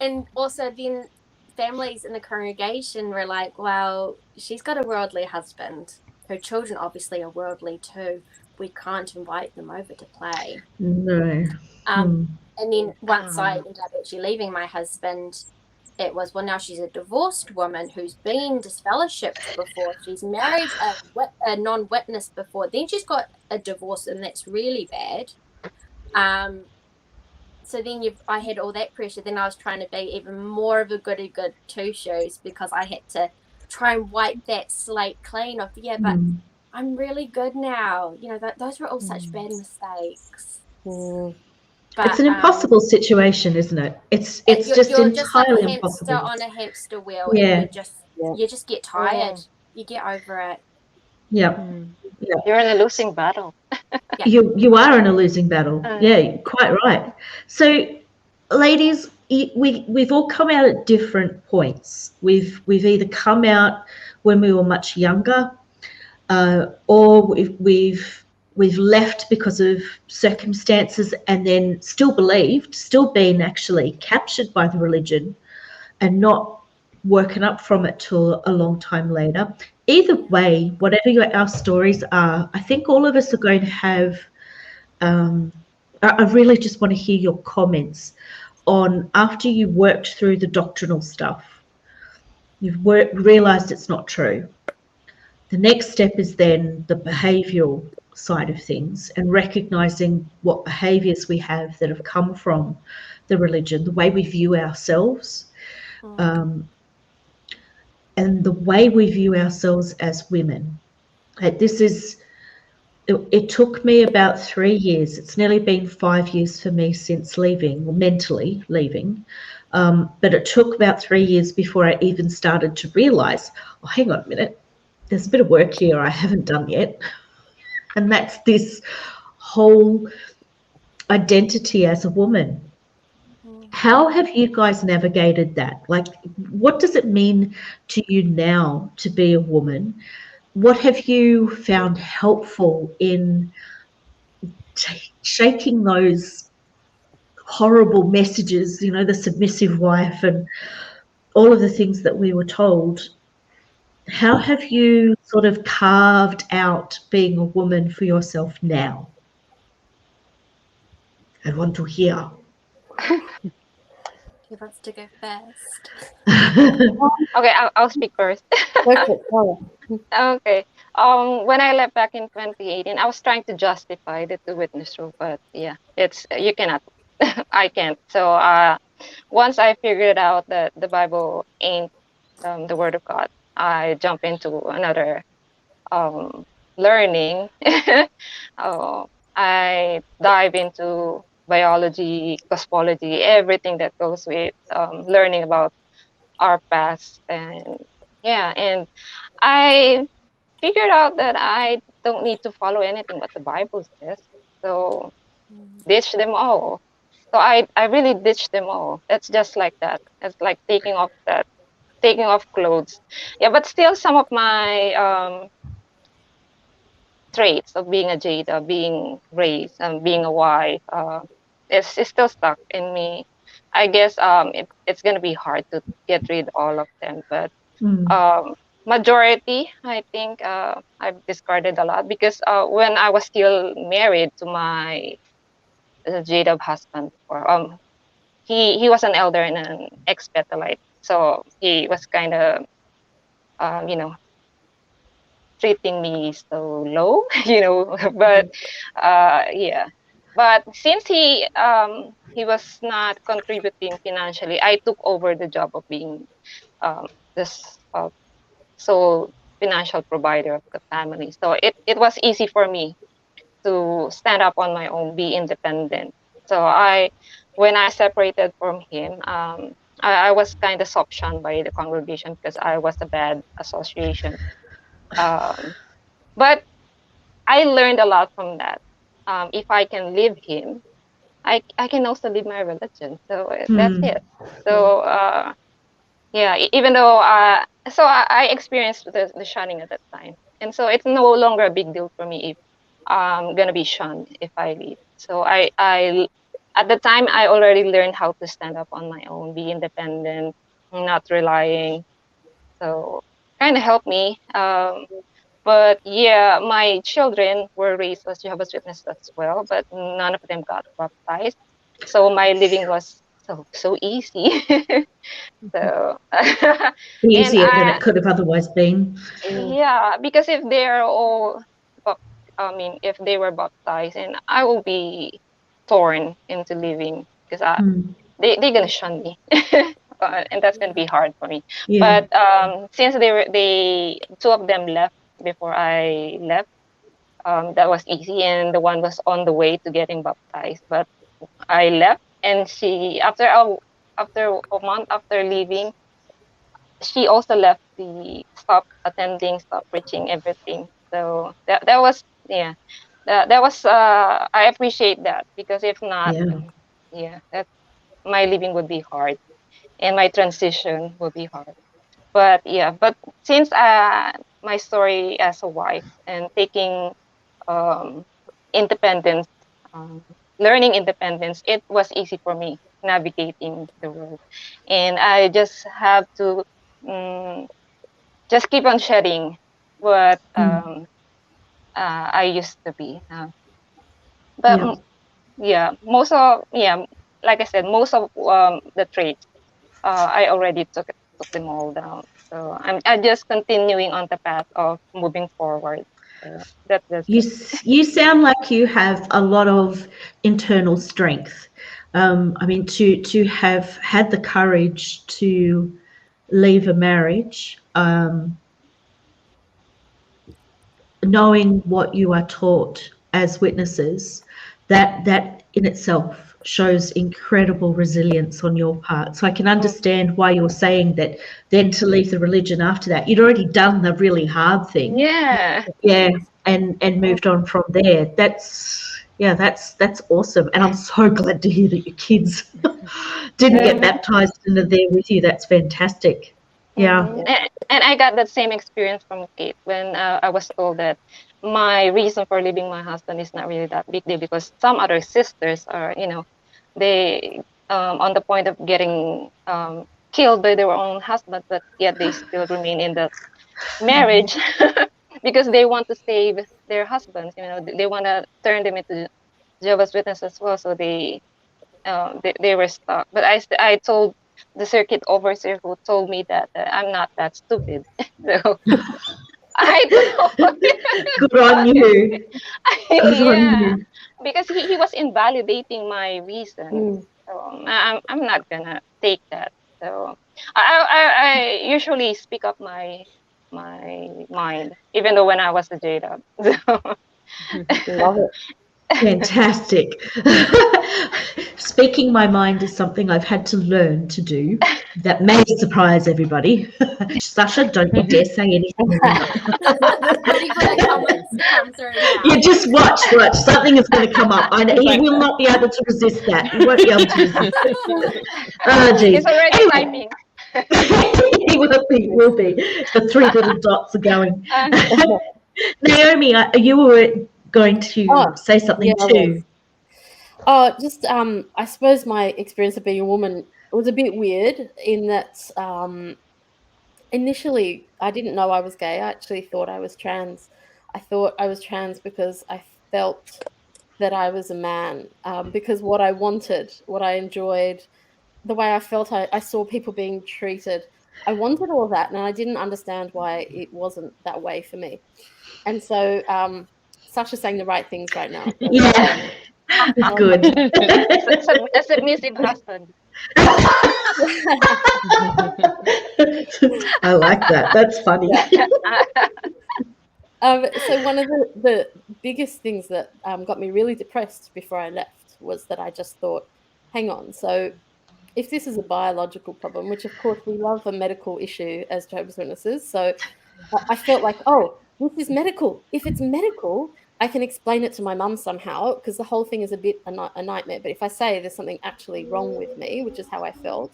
and also then families in the congregation were like, well, she's got a worldly husband, her children obviously are worldly too, we can't invite them over to play. No. And then once I ended up actually leaving my husband, it was, well, now she's a divorced woman who's been disfellowshipped before, she's married a non-witness before, then she's got a divorce, and that's really bad. So then I had all that pressure. Then I was trying to be even more of a goody good two shoes, because I had to try and wipe that slate clean of, but I'm really good now. You know, those were all such bad mistakes. But, it's an impossible situation, isn't it? It's you're just you're entirely just like a hamster impossible. on a hamster wheel, Yeah. and you just get tired. You get over it. Yeah. You're in a losing battle. You are in a losing battle. Yeah, quite right. So, ladies, we've all come out at different points. We've either come out when we were much younger, or we've left because of circumstances, and then still been actually captured by the religion, and not woken up from it till a long time later. Either way, whatever our stories are, I think all of us are going to have. I really just want to hear your comments on, after you worked through the doctrinal stuff, you've realised it's not true. The next step is then the behavioural side of things, and recognising what behaviours we have that have come from the religion, the way we view ourselves, and the way we view ourselves as women. It took me about 3 years. It's nearly been 5 years for me since leaving, or mentally leaving. But it took about 3 years before I even started to realise, oh, hang on a minute, there's a bit of work here I haven't done yet. And that's this whole identity as a woman. How have you guys navigated that? Like, what does it mean to you now to be a woman? What have you found helpful in shaking those horrible messages, you know, the submissive wife and all of the things that we were told? How have you sort of carved out being a woman for yourself now? I want to hear. Who wants to go first? Okay, I'll speak first. Okay. When I left back in 2018, I was trying to justify the two witness rule, but yeah, you cannot. I can't. So once I figured out that the Bible ain't the Word of God, I jump into another learning. I dive into biology, cosmology, everything that goes with learning about our past, and I figured out that I don't need to follow anything what the Bible says. So ditch them all. So I really ditched them all. It's just like that. It's like taking off clothes. Yeah, but still some of my traits of being a Jada, being raised, and being a wife, is still stuck in me. I guess it's gonna be hard to get rid of all of them, but majority, I think, I've discarded a lot, because when I was still married to my Jada husband, or he was an elder and an ex-Bethelite, so he was kind of you know, treating me so low, you know. But yeah, but since he was not contributing financially, I took over the job of being this sole financial provider of the family. So it was easy for me to stand up on my own, be independent. So when I separated from him, I was kind of soft shunned by the congregation because I was a bad association. Um, but I learned a lot from that. If I can leave him, I can also leave my religion. So that's it. So yeah, even though I experienced the shunning at that time, and so it's no longer a big deal for me if I'm gonna be shunned if I leave. So I at the time I already learned how to stand up on my own, be independent, not relying. So kind of helped me. But yeah, my children were raised as Jehovah's Witnesses as well, but none of them got baptized. So my living was so easy. So and Easier than it could have otherwise been. yeah, because if they're all, I mean, if they were baptized, and I will be torn into living because they're gonna shun me, and that's gonna be hard for me. Yeah. But since two of them left before I left, that was easy, and the one was on the way to getting baptized. But I left, and she after a month after leaving, she also left the stop attending, stop preaching, everything. So that was yeah, that was I appreciate that because if not, Yeah. yeah, that my living would be hard and my transition would be hard. But yeah, but since my story as a wife and taking um, independence, um, learning independence, it was easy for me navigating the world, and I just have to just keep on shedding what I used to be. But Yeah. yeah, like I said, most of the traits I already took them all down. So I'm just continuing on the path of moving forward. So that's You it. you sound like you have a lot of internal strength. I mean, to have had the courage to leave a marriage, knowing what you are taught as witnesses, that in itself shows incredible resilience on your part. So I can understand why you're saying that then to leave the religion after that. You'd already done the really hard thing. Yeah. Yeah, and moved on from there. That's awesome. And I'm so glad to hear that your kids didn't get baptized and are there with you. That's fantastic. Yeah. And I got that same experience from Kate when I was told that my reason for leaving my husband is not really that big deal because some other sisters are, they on the point of getting killed by their own husband, but yet they still remain in the marriage because they want to save their husbands. They want to turn them into Jehovah's Witnesses as well, so they were stuck. But I told the circuit overseer who told me that I'm not that stupid. So I told Good on you. Good on yeah, you. because he was invalidating my reason. So I'm not gonna take that. So I usually speak up my mind, even though when I was a JDub. So Love it. Fantastic. Speaking my mind is something I've had to learn to do. That may surprise everybody. Sasha, don't you dare say anything. Ready for the comments to come through now. You just watch. Something is going to come up. He will not be able to resist that. He won't be able to resist it. Oh, geez. he's already typing. He will be. The three little dots are going. Naomi, you were going to say something too. Just I suppose my experience of being a woman was a bit weird in that initially I didn't know I was gay. I actually thought I was trans. I thought I was trans because I felt that I was a man, because what I wanted, what I enjoyed, the way I felt I saw people being treated. I wanted all that, and I didn't understand why it wasn't that way for me. And so Sasha's saying the right things right now. Yeah. Good. A submissive husband. I like that. That's funny. So one of the biggest things that got me really depressed before I left was that I just thought, hang on, so if this is a biological problem, which of course we love a medical issue as Jehovah's Witnesses, so I felt like, oh, this is medical. If it's medical, I can explain it to my mum somehow, because the whole thing is a bit a nightmare. But if I say there's something actually wrong with me, which is how I felt,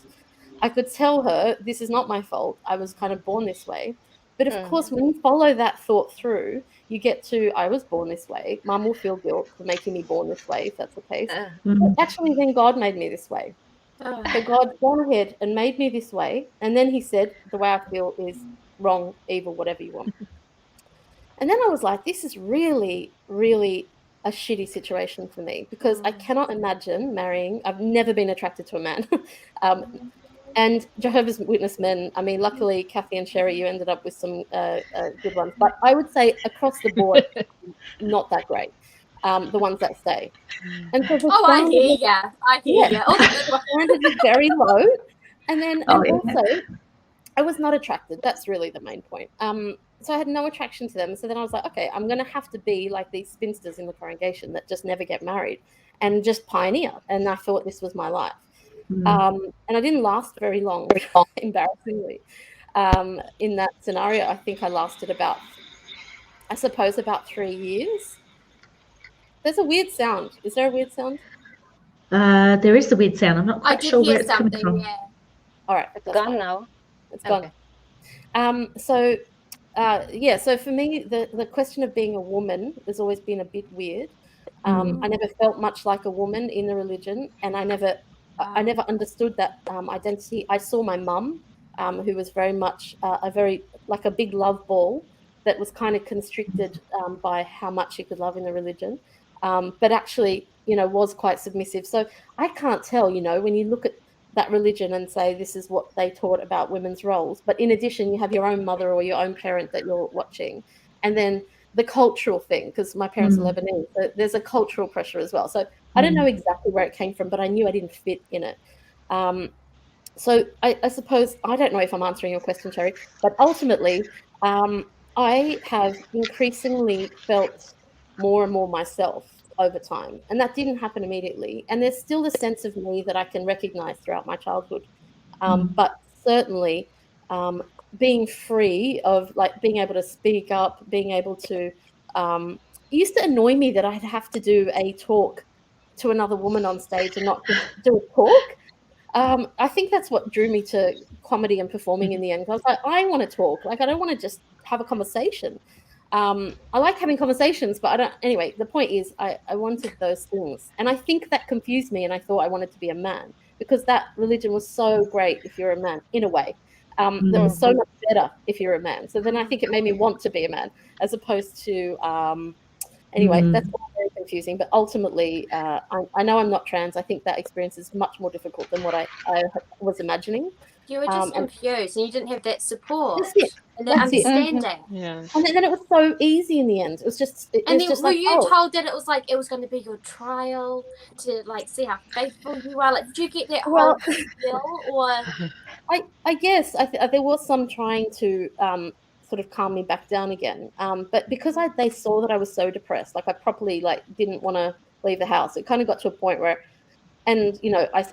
I could tell her this is not my fault. I was kind of born this way. But of course, when you follow that thought through, you get to, I was born this way. Mum will feel guilt for making me born this way, if that's the case. But actually, then God made me this way. So God went ahead and made me this way. And then he said, the way I feel is wrong, evil, whatever you want. And then I was like, this is really, really a shitty situation for me, because I cannot imagine marrying. I've never been attracted to a man. And Jehovah's Witness men, I mean, luckily, Kathy and Sherry, you ended up with some good ones. But I would say across the board, not that great, the ones that stay. And so I hear ya. I hear ya. Oh, the standard is very low. And then also, I was not attracted. That's really the main point. So I had no attraction to them. So then I was like, okay, I'm going to have to be like these spinsters in the congregation that just never get married and just pioneer. And I thought this was my life. And I didn't last very long, embarrassingly. In that scenario, I think I lasted about 3 years. There's a weird sound. Is there a weird sound? There is a weird sound. I'm not quite sure where it's coming from. Yeah. All right. It's gone now. It's gone. So for me, the question of being a woman has always been a bit weird. I never felt much like a woman in the religion, and I never understood that identity. I saw my mum, who was very much like a big love ball that was kind of constricted by how much she could love in the religion, but actually, was quite submissive. So I can't tell, when you look at that religion and say this is what they taught about women's roles, but in addition, you have your own mother or your own parent that you're watching, and then the cultural thing, because my parents are Lebanese, so there's a cultural pressure as well. So I don't know exactly where it came from, but I knew I didn't fit in it. So I suppose, I don't know if I'm answering your question, Sherry, but ultimately, I have increasingly felt more and more myself over time, and that didn't happen immediately. And there's still a sense of me that I can recognize throughout my childhood, but certainly being free of like being able to speak up, being able to. It used to annoy me that I'd have to do a talk to another woman on stage and not just do a talk. I think that's what drew me to comedy and performing in the end. I was like, I want to talk. Like, I don't want to just have a conversation. I like having conversations, but I don't. Anyway, the point is, I wanted those things, and I think that confused me. And I thought I wanted to be a man, because that religion was so great if you're a man, in a way. That was so much better if you're a man. So then I think it made me want to be a man, as opposed to. Anyway, that's very confusing. But ultimately, I know I'm not trans. I think that experience is much more difficult than what I was imagining. You were just confused, and you didn't have that support and That's that understanding. Yeah. And then it was so easy in the end. It was just. Were you told that it was like it was going to be your trial to like see how faithful you are? Like, did you get that whole feel, or? I guess there was some trying to sort of calm me back down again. But because they saw that I was so depressed, like I properly didn't want to leave the house. It kind of got to a point where, and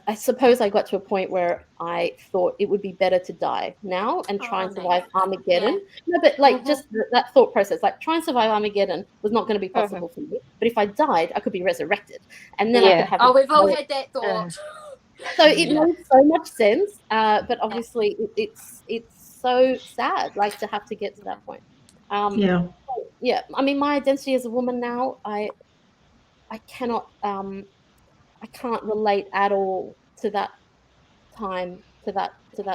I suppose I got to a point where I thought it would be better to die now and try and survive Armageddon. Yeah. No, but just that thought process, like try and survive Armageddon was not going to be possible for me. But if I died, I could be resurrected, and then I could have. Oh, we've all had that thought. So it made so much sense, but obviously it's so sad, like to have to get to that point. I mean, my identity as a woman now, I cannot, I can't relate at all to that time, to that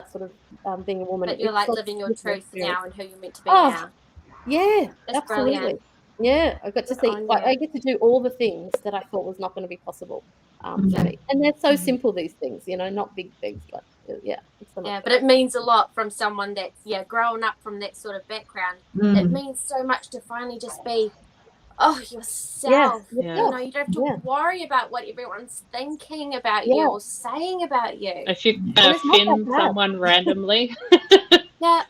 sort of being a woman. But you're like living your truth now and who you're meant to be now. Yeah, that's absolutely. Brilliant. Yeah, I got to see. I get to do all the things that I thought was not going to be possible for me, and they're so simple. These things, not big things, but it's so much but it means a lot from someone that's growing up from that sort of background. It means so much to finally just be yourself. Yeah. You know, you don't have to Yeah. worry about what everyone's thinking about Yeah. you or saying about you. If you it's not that offend bad. someone randomly, Yeah.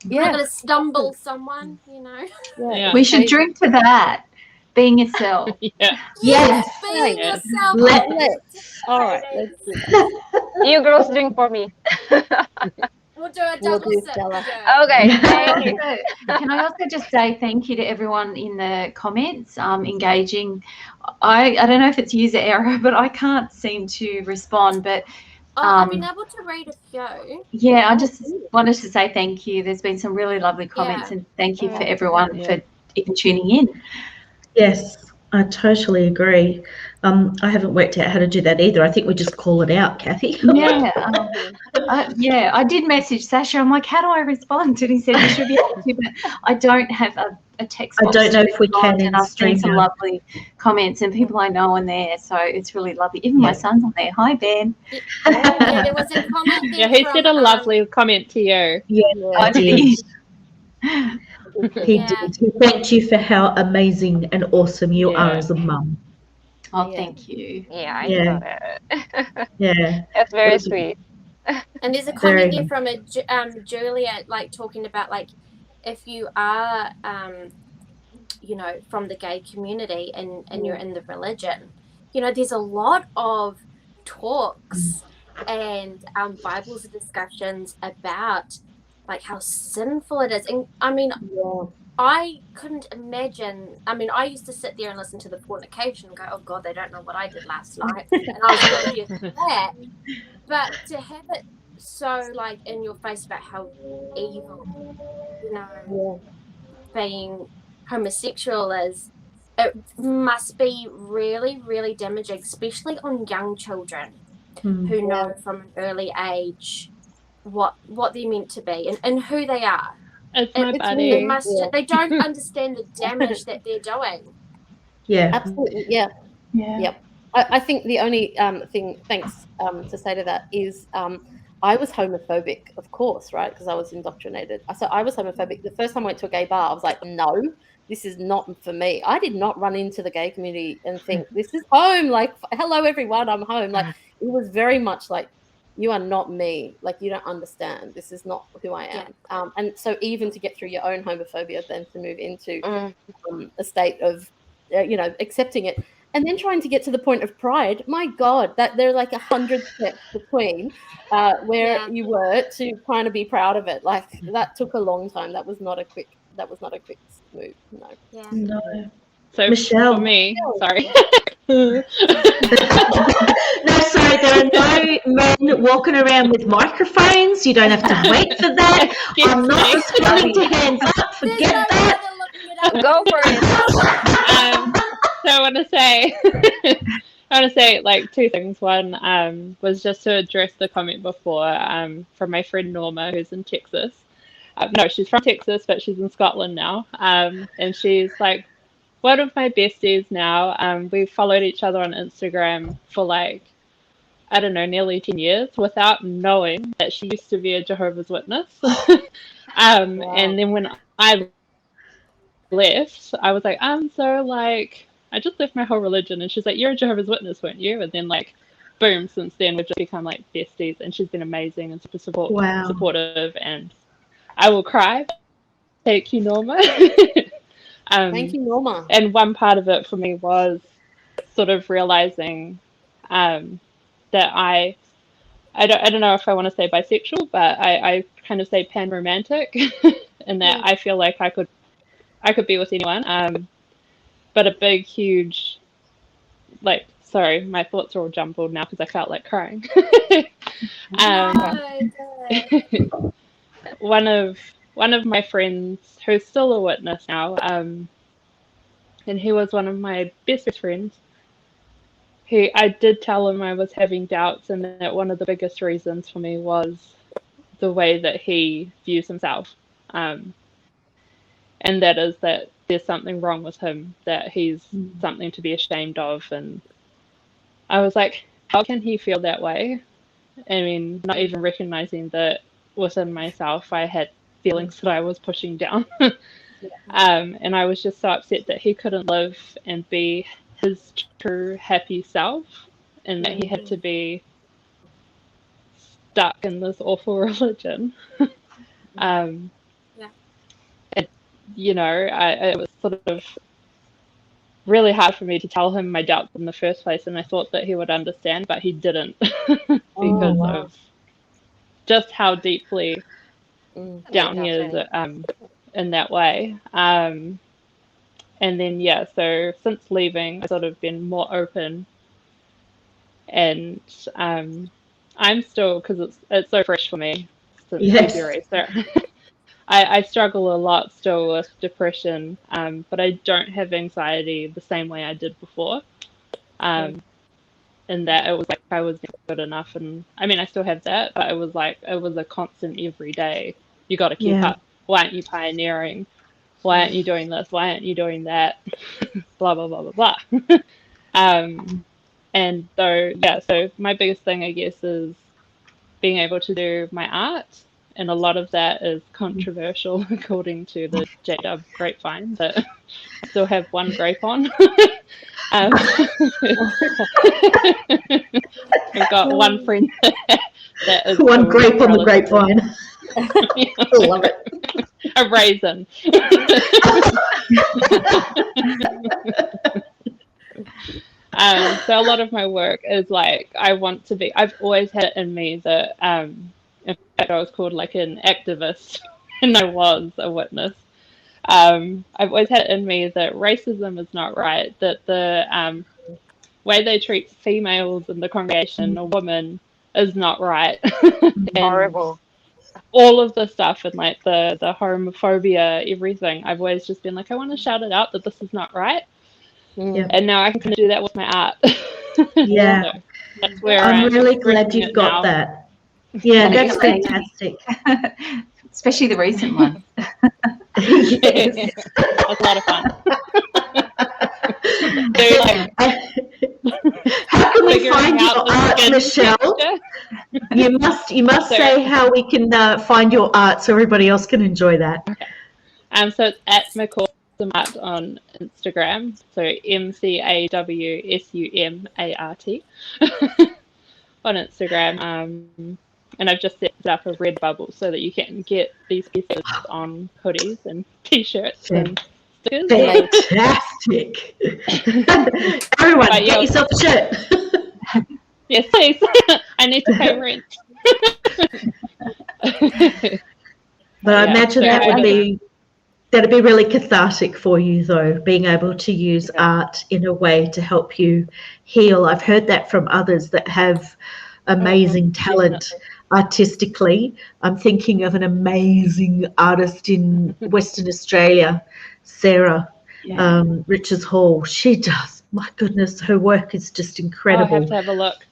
You're Yeah. not going to stumble someone, you know. Yeah. We should drink to that. Being yourself. yeah. Yes. Being Yes. yourself. Let's. All right. Let's do this. You girls drink for me. We'll do a We'll double do sip. Stella. Yeah. Okay, thank you. Can I also just say thank you to everyone in the comments engaging? I don't know if it's user error, but I can't seem to respond. But I've been able to read a few. yeah, I just wanted to say thank you. There's been some really lovely comments, Yeah. and thank you for Mm. everyone Yeah. for even tuning in. Yes, I totally agree. I haven't worked out how to do that either. I think we just call it out, Kathy. Yeah, yeah. I did message Sasha. I'm like, how do I respond? And he said you should be able to, but I don't have a text I box. don't know to if we respond, can and in I've seen some StreamYard. lovely comments and people I know on there, so it's really lovely. Even my Yeah. son's on there. Hi, Ben. Yeah, there was a comment there Yeah, he from, said a lovely comment to you. Yeah, I did. he Yeah. did. He thanked you for how amazing and awesome you are Yeah. as a mum. Oh, Yeah. thank you. Yeah, I Yeah. saw it. Yeah. That's very was- sweet. And there's a Very comment there from a Julia, like talking about like if you are you know, from the gay community and you're in the religion, you know, there's a lot of talks and Bibles discussions about like how sinful it is. And I mean, Yeah. I couldn't imagine. I mean, I used to sit there and listen to the fornication and go, "Oh God, they don't know what I did last night," and I was oblivious to that. But to have it so like in your face about how evil, you know, being homosexual is, it must be really, really damaging, especially on young children who know from an early age what they're meant to be and who they are. It's my It buddy. must. They don't understand the damage that they're doing. Yeah. Absolutely. Yeah. Yeah. Yep. I think the only thing, thanks, to say to that is I was homophobic, of course, right? Because I was indoctrinated. So I was homophobic. The first time I went to a gay bar, I was like, no, this is not for me. I did not run into the gay community and think, this is home. Like, hello, everyone, I'm home. Like, it was very much like, you are not me. Like, you don't understand. This is not who I am. Yeah. And so even to get through your own homophobia, then to move into a state of, you know, accepting it. And then trying to get to the point of pride, my God, that there are like 100 steps between where you were to trying to be proud of it. Like that took a long time. That was not a quick move. No. Yeah. No. So Michelle. for me, sorry. No, sorry, there are no men walking around with microphones. You don't have to wait for that. I'm not responding to hands up. Forget that. Go for it. So I want to say like two things. One was just to address the comment before from my friend Norma, who's in Texas. No, she's from Texas, but she's in Scotland now. And she's like one of my besties now. We've followed each other on Instagram for like, I don't know, nearly 10 years without knowing that she used to be a Jehovah's Witness. And then when I left, I was like, so like, I just left my whole religion. And she's like, you're a Jehovah's Witness, weren't you? And then like, boom, since then we've just become like besties, and she's been amazing and super supportive, and I will cry. Thank you, Norma. Thank you, Norma. And one part of it for me was sort of realizing that I don't know if I want to say bisexual, but I kind of say pan-romantic, in that I feel like I could be with anyone. But a big, huge, like, sorry, my thoughts are all jumbled now because I felt like crying. One of my friends, who's still a witness now, and he was one of my best friends. I did tell him I was having doubts, and that one of the biggest reasons for me was the way that he views himself. And that is that there's something wrong with him, that he's something to be ashamed of. And I was like, how can he feel that way? I mean, not even recognizing that within myself I had feelings that I was pushing down. And I was just so upset that he couldn't live and be his true happy self, and that he had to be stuck in this awful religion. um, Yeah. it, it was sort of really hard for me to tell him my doubts in the first place, and I thought that he would understand, but he didn't because of just how deeply down he is in that way. And then, so since leaving, I've sort of been more open, and I'm still, because it's so fresh for me since February, so I struggle a lot still with depression, but I don't have anxiety the same way I did before. In that it was like I was never good enough, and I mean I still have that, but it was a constant every day. You got to keep up. Why aren't you pioneering? Why aren't you doing this? Why aren't you doing that? Blah blah blah blah blah. And so my biggest thing, I guess, is being able to do my art, and a lot of that is controversial according to the JW grapevine, but I still have one grape on. I've got one friend that is one grape on the grapevine. I love it. A raisin. So a lot of my work is like, I've always had it in me that, in fact, I was called like an activist and I was a witness. I've always had it in me that racism is not right, that the way they treat females in the congregation or women is not right. And Horrible. all of the stuff and like the homophobia, everything, I've always just been like, I want to shout it out that this is not right. And now I can kind of do that with my art. Yeah. So that's where I'm really glad you've got that. Yeah, that's fantastic. Especially the recent one. Yes. That's a lot of fun. How can we find your art, Michelle? You must say how we can find your art so everybody else can enjoy that. Okay. So it's at McAwesome Art on Instagram. So McAwsumart on Instagram. And I've just set up a Redbubble so that you can get these pieces on hoodies and t-shirts and stickers. Fantastic. Everyone, get yourself a shirt. Yes, please. I need to pay rent. But I imagine that'd be really cathartic for you, though, being able to use art in a way to help you heal. I've heard that from others that have amazing talent artistically. I'm thinking of an amazing artist in Western Australia, Sarah Richards Hall. She does, my goodness, her work is just incredible. I'll have to have a look.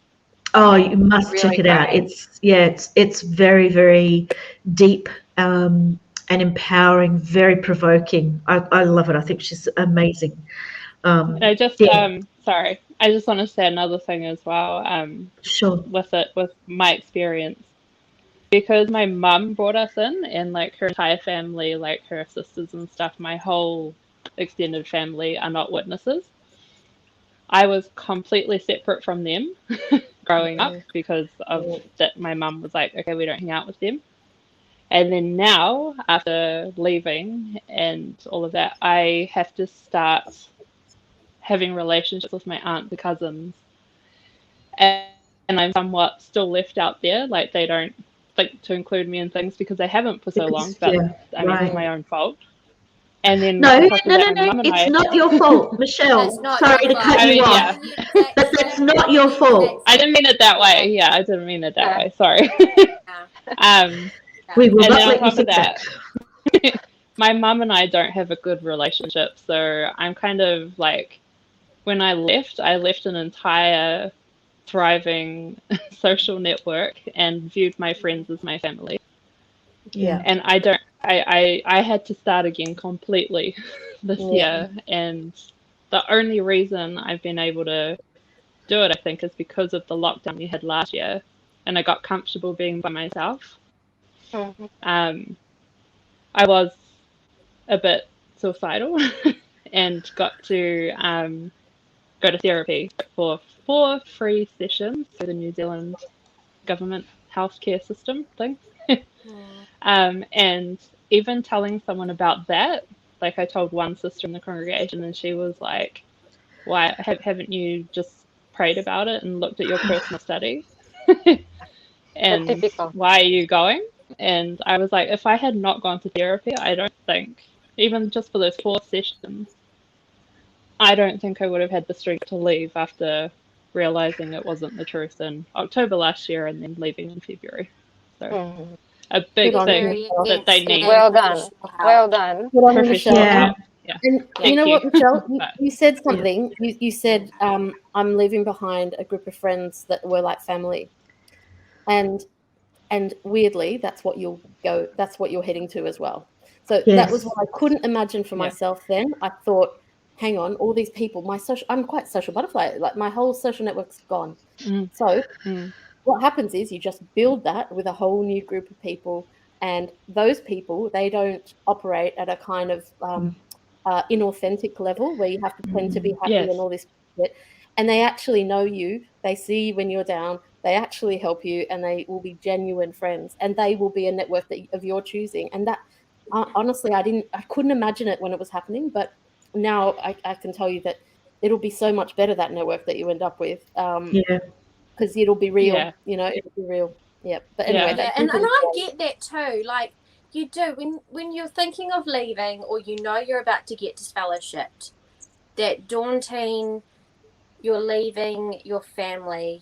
Oh, you must check it out. It's very, very deep and empowering, very provoking. I love it. I think she's amazing. I just sorry, I just want to say another thing as well. Sure. With my experience, because my mum brought us in, and like her entire family, like her sisters and stuff, my whole extended family are not witnesses. I was completely separate from them growing up because of that. My mum was like, okay, we don't hang out with them. And then now, after leaving and all of that, I have to start having relationships with my aunts and cousins. And I'm somewhat still left out there. Like, they don't think to include me in things because they haven't for so long. But I mean, it's my own fault. And then no, it's not your fault, Michelle. Sorry to cut you off, but that's not your fault. I didn't mean it that way. Yeah, I didn't mean it that way. Sorry. We will not let you fix that. My mum and I don't have a good relationship, so I'm kind of like, when I left an entire thriving social network and viewed my friends as my family. Yeah. And I had to start again completely this year, and the only reason I've been able to do it, I think, is because of the lockdown we had last year, and I got comfortable being by myself. I was a bit suicidal and got to go to therapy for 4 free sessions through the New Zealand government healthcare system thing. And even telling someone about that, like I told one sister in the congregation, and she was like, "Why haven't you just prayed about it and looked at your personal study? And typical. why are you going?" And I was like, if I had not gone to therapy, I don't think, even just for those 4 sessions, I don't think I would have had the strength to leave after realizing it wasn't the truth in October last year and then leaving in February. So Mhm. a big Good on thing you. that they need. Well done. Well done. Good on you, Professional Michelle. Yeah. help. Yeah. And Thank you know what, you. Michelle? But You said something. You said, I'm leaving behind a group of friends that were like family. And weirdly, that's what you're heading to as well. So that was Yes. what I couldn't imagine for Yeah. myself then. I thought, hang on, all these people, I'm quite social butterfly. Like my whole social network's gone. Mm, So mm, what happens is you just build that with a whole new group of people, and those people, they don't operate at a kind of inauthentic level where you have to pretend to be happy yes. and all this shit. And they actually know you, they see when you're down, they actually help you, and they will be genuine friends, and they will be a network of your choosing. And that honestly, I couldn't imagine it when it was happening, but now I can tell you that it'll be so much better, that network that you end up with. Yeah. Because it'll be real, Yeah. it'll be real. Yeah. But Yeah. anyway, Yeah, that and group is I great. get that too. Like you do when you're thinking of leaving, or you know you're about to get disfellowshipped, that daunting, you're leaving your family,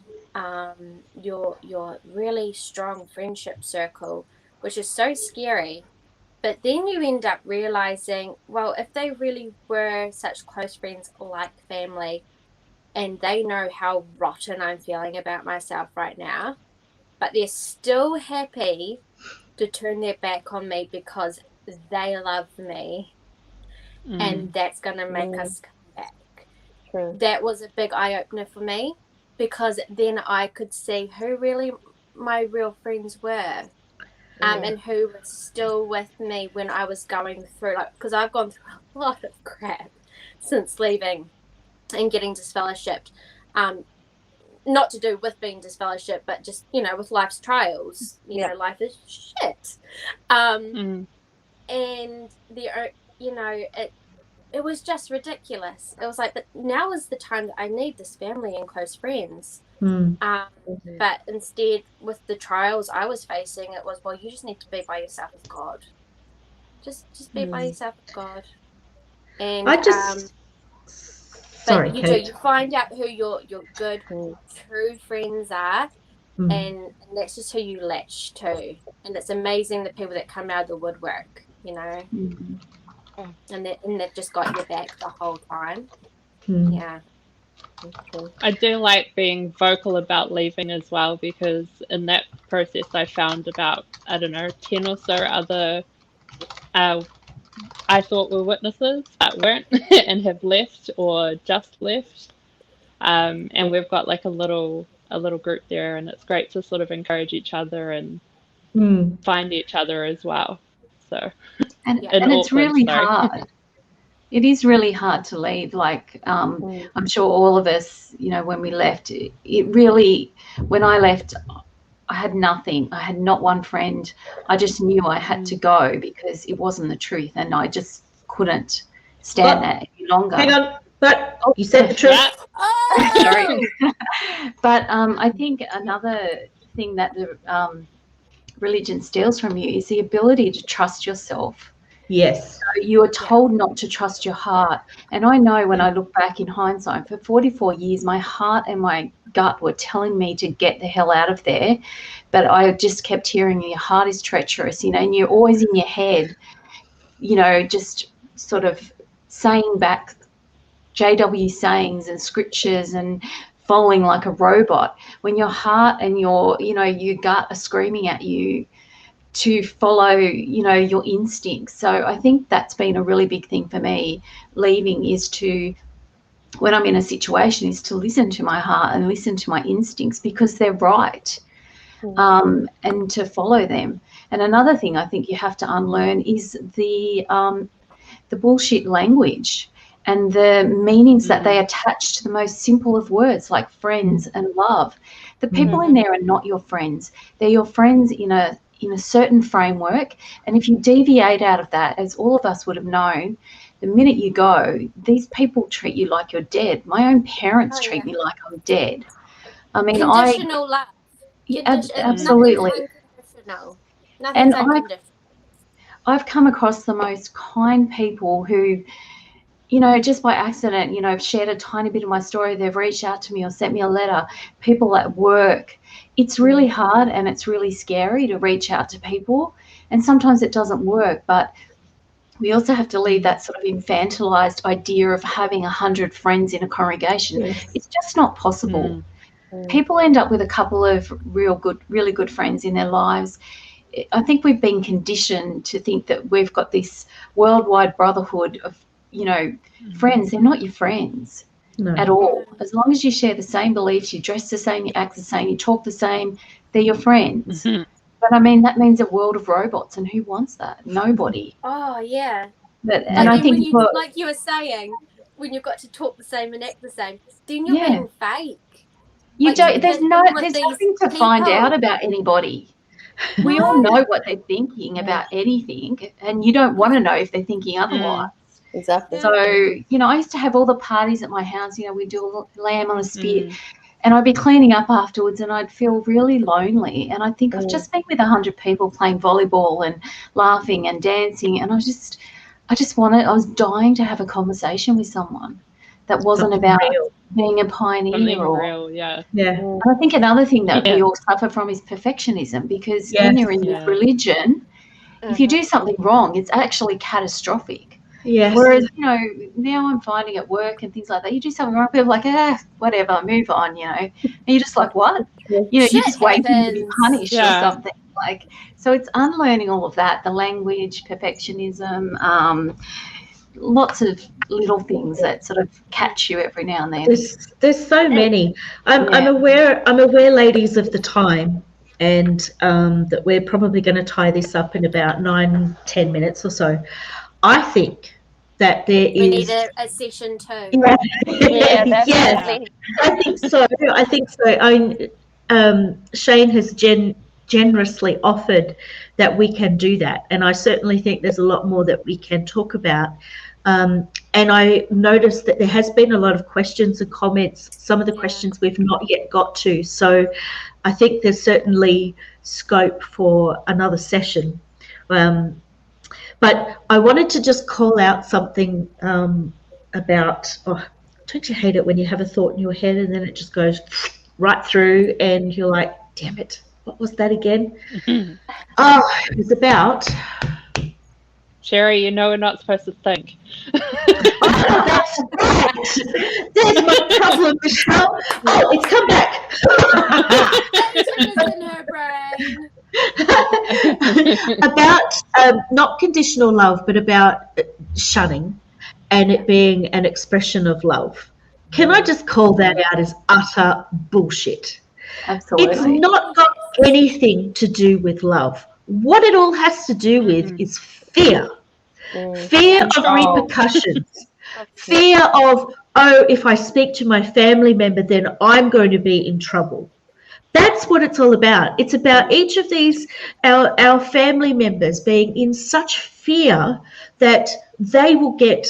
your really strong friendship circle, which is so scary. But then you end up realizing, well, if they really were such close friends like family, and they know how rotten I'm feeling about myself right now, but they're still happy to turn their back on me because they love me, and that's going to make us come back. True. That was a big eye opener for me, because then I could see who really my real friends were, and who was still with me when I was going through, like, because I've gone through a lot of crap since leaving and getting disfellowshipped. Not to do with being disfellowshipped, but just, with life's trials. Life is shit. And it was just ridiculous. It was like, that now is the time that I need this family and close friends. But instead, with the trials I was facing, it was, well, you just need to be by yourself with God. Just be by yourself with God. And I just sorry, but you Kate. you find out who your good, true friends are, and that's just who you latch to. And it's amazing the people that come out of the woodwork, and they've just got your back the whole time. Yeah. I do like being vocal about leaving as well, because in that process I found about, I don't know, 10 or so other I thought were witnesses but weren't and have left or just left. And we've got like a little group there, and it's great to sort of encourage each other and find each other as well. So And in it's Auckland, really sorry. hard. It is really hard to leave. Like, I'm sure all of us, when we left, it really, when I left, I had nothing. I had not one friend. I just knew I had to go because it wasn't the truth, and I just couldn't stand that any longer. Hang on, but you said the truth. Yeah. Oh! But I think another thing that the religion steals from you is the ability to trust yourself. Yes. So you are told not to trust your heart. And I know when I look back in hindsight, for 44 years, my heart and my gut were telling me to get the hell out of there. But I just kept hearing your heart is treacherous, and you're always in your head, just sort of saying back JW sayings and scriptures and following like a robot, when your heart and your gut are screaming at you to follow, your instincts. So I think that's been a really big thing for me, leaving, is to, when I'm in a situation, is to listen to my heart and listen to my instincts, because they're right, and to follow them. And another thing I think you have to unlearn is the the bullshit language and the meanings that they attach to the most simple of words like friends and love. The people in there are not your friends. They're your friends in a certain framework, and if you deviate out of that, as all of us would have known, the minute you go, these people treat you like you're dead. My own parents treat me like I'm dead. I mean, conditional love. Absolutely. Nothing's unconditional. I've come across the most kind people who, you know, just by accident, you know, have shared a tiny bit of my story. They've reached out to me or sent me a letter. People at work. It's really hard and it's really scary to reach out to people. And sometimes it doesn't work. But we also have to leave that sort of infantilized idea of having 100 friends in a congregation. It's just not possible. People end up with a couple of really good friends in their lives. I think we've been conditioned to think that we've got this worldwide brotherhood of, you know, friends. They're not your friends at all. As long as you share the same beliefs, you dress the same, you act the same, you talk the same, they're your friends. But I mean, that means a world of robots, and who wants that? Nobody. Oh yeah. And I think like you were saying, when you've got to talk the same and act the same, then you're being fake. You don't. There's nothing to find out about anybody. We all know what they're thinking about anything, and you don't want to know if they're thinking otherwise. Exactly. So, you know, I used to have all the parties at my house. You know, we'd do a lamb on a spit, and I'd be cleaning up afterwards, and I'd feel really lonely. And I think I've just been with 100 people playing volleyball and laughing and dancing, and I was dying to have a conversation with someone that wasn't about being a pioneer or Yeah. And I think another thing that we all suffer from is perfectionism, because when you're in your religion, if you do something wrong, it's actually catastrophic. Yes. Whereas, you know, now I'm finding at work and things like that, you do something wrong, people are like, whatever, move on, you know. And you're just like, what? You know, you're just waiting to be punished or something. Like, so it's unlearning all of that, the language, perfectionism, lots of little things that sort of catch you every now and then. There's so many. I'm aware, ladies, of the time, and that we're probably going to tie this up in about 9-10 minutes or so. I think that we need a session too. Yeah, definitely. I think so. Shane has generously offered that we can do that, and I certainly think there's a lot more that we can talk about. And I noticed that there has been a lot of questions and comments, some of the questions we've not yet got to, so I think there's certainly scope for another session. But I wanted to just call out something about, don't you hate it when you have a thought in your head and then it just goes right through and you're like, damn it, what was that again? It was about... Sherry, you know we're not supposed to think. That's right. There's my problem, Michelle. Oh, it's come back. in her brain. About not conditional love, but about shunning and it being an expression of love. Can I just call that out as utter bullshit? Absolutely. It's not got anything to do with love. What it all has to do with is fear. Fear of repercussions. Fear of, if I speak to my family member, then I'm going to be in trouble. That's what it's all about. It's about each of these, our family members being in such fear that they will get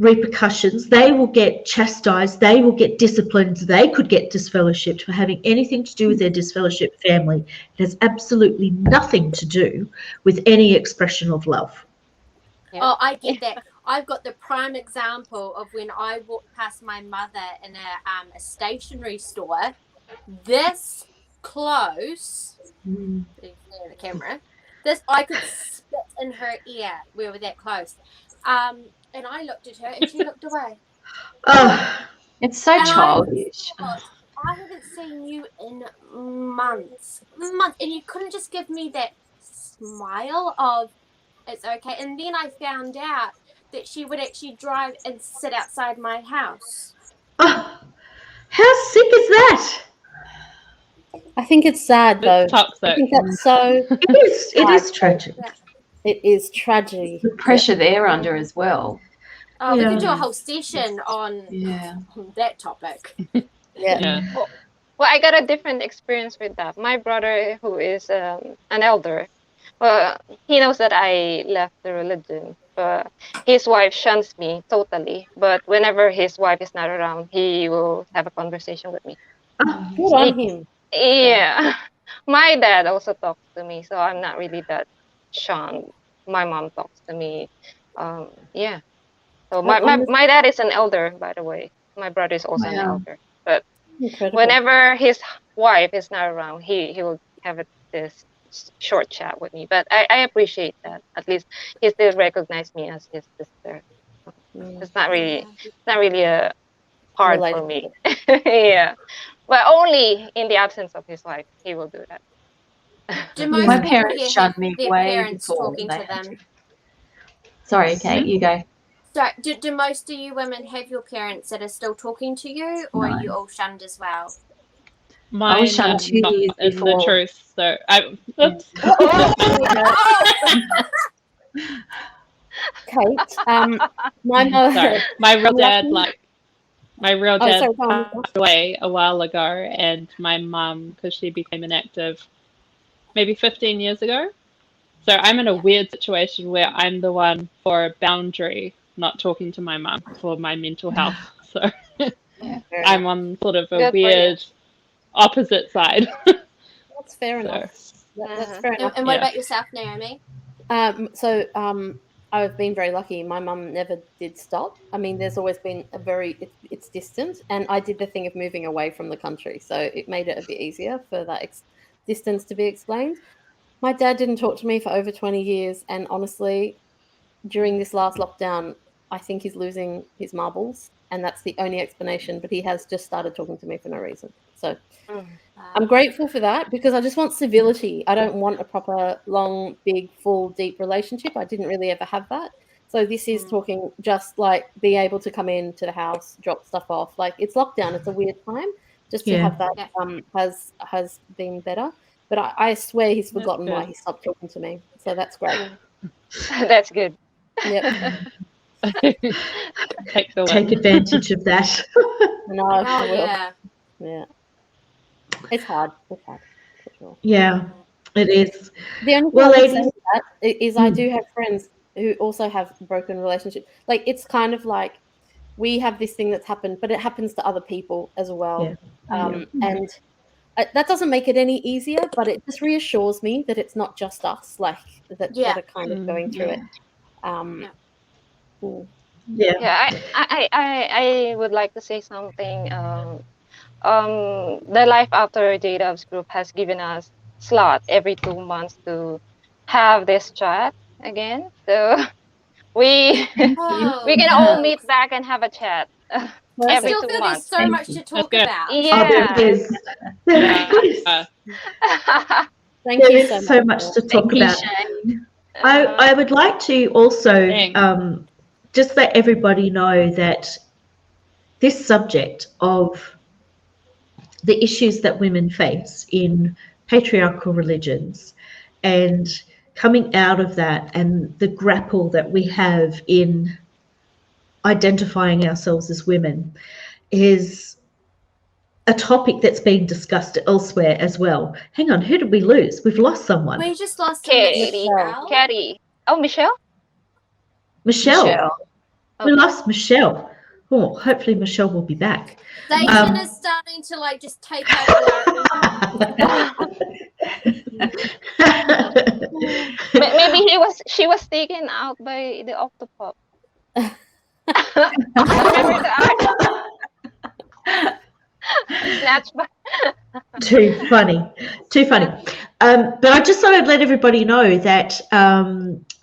repercussions, they will get chastised, they will get disciplined, they could get disfellowshipped for having anything to do with their disfellowshipped family. It has absolutely nothing to do with any expression of love. Oh, I get that. I've got the prime example of when I walked past my mother in a stationery store, this close, the camera, I could spit in her ear. We were that close. And I looked at her and she looked away. It's so childish. I haven't seen you in months. And you couldn't just give me that smile of, it's okay. And then I found out that she would actually drive and sit outside my house. How sick is that? I think it's sad though. It's toxic. I think that's so. It is tragic. It is tragedy. The pressure they're under as well. Oh, we Yeah. could do a whole session on Yeah. that topic. Yeah. Well, I got a different experience with that. My brother, who is an elder, well, he knows that I left the religion, but his wife shuns me totally. But whenever his wife is not around, he will have a conversation with me. Good on him. Yeah. My dad also talks to me, so I'm not really that shunned. My mom talks to me. Yeah. So my dad is an elder, by the way. My brother is also an Wow. elder. But Incredible. whenever his wife is not around, he will have this short chat with me. But I appreciate that. At least he still recognizes me as his sister. It's not really a hard for me. Yeah. But only in the absence of his wife, he will do that. Do most My people parents here shunned have me their way parents before talking they to had them? to. Sorry, Kate, you go. So, do most of you women have your parents that are still talking to you, or are you all shunned as well? Mine I was shunned are 2 not years in before. the truth, so oops. Kate, my mother. Sorry, my real dad, lucky- passed away a while ago, and my mum, because she became inactive maybe 15 years ago. So I'm in a weird situation where I'm the one for a boundary, not talking to my mum for my mental health. So I'm on sort of a Good for you. weird opposite side. That's fair enough. That's fair enough. And what about yourself, Naomi? I've been very lucky. My mum never did stop. I mean, there's always been it's distant, and I did the thing of moving away from the country, so it made it a bit easier for that distance to be explained. My dad didn't talk to me for over 20 years, and honestly, during this last lockdown, I think he's losing his marbles, and that's the only explanation, but he has just started talking to me for no reason. So I'm grateful for that, because I just want civility. I don't want a proper, long, big, full, deep relationship. I didn't really ever have that. So this is talking, just like be able to come into the house, drop stuff off. Like, it's lockdown. It's a weird time. Just to have that has been better. But I swear he's forgotten why he stopped talking to me. So that's great. That's good. Yep. Take advantage of that. No, Oh, yeah. Yeah. It's hard. It's hard. For sure. Yeah, it is. The only thing I can say to that is I do have friends who also have broken relationships. Like, it's kind of like we have this thing that's happened, but it happens to other people as well. And that doesn't make it any easier, but it just reassures me that it's not just us, like that are kind of going through it. I would like to say something. The Life After JDubs group has given us slot every 2 months to have this chat again. So we can all meet back and have a chat. Every 2 months. There's so much to talk about. Yeah. Thank there you is so much to talk about. I would like to also just let everybody know that this subject of the issues that women face in patriarchal religions and coming out of that, and the grapple that we have in identifying ourselves as women, is a topic that's being discussed elsewhere as well. Hang on, who did we lose? We've lost someone. We just lost Katie. Oh, Michelle? Michelle. We lost Michelle. Oh, hopefully Michelle will be back. Satan is starting to just take over. Maybe she was taken out by the octopop. Remember that? Snatched by. Too funny. But I just thought I'd let everybody know that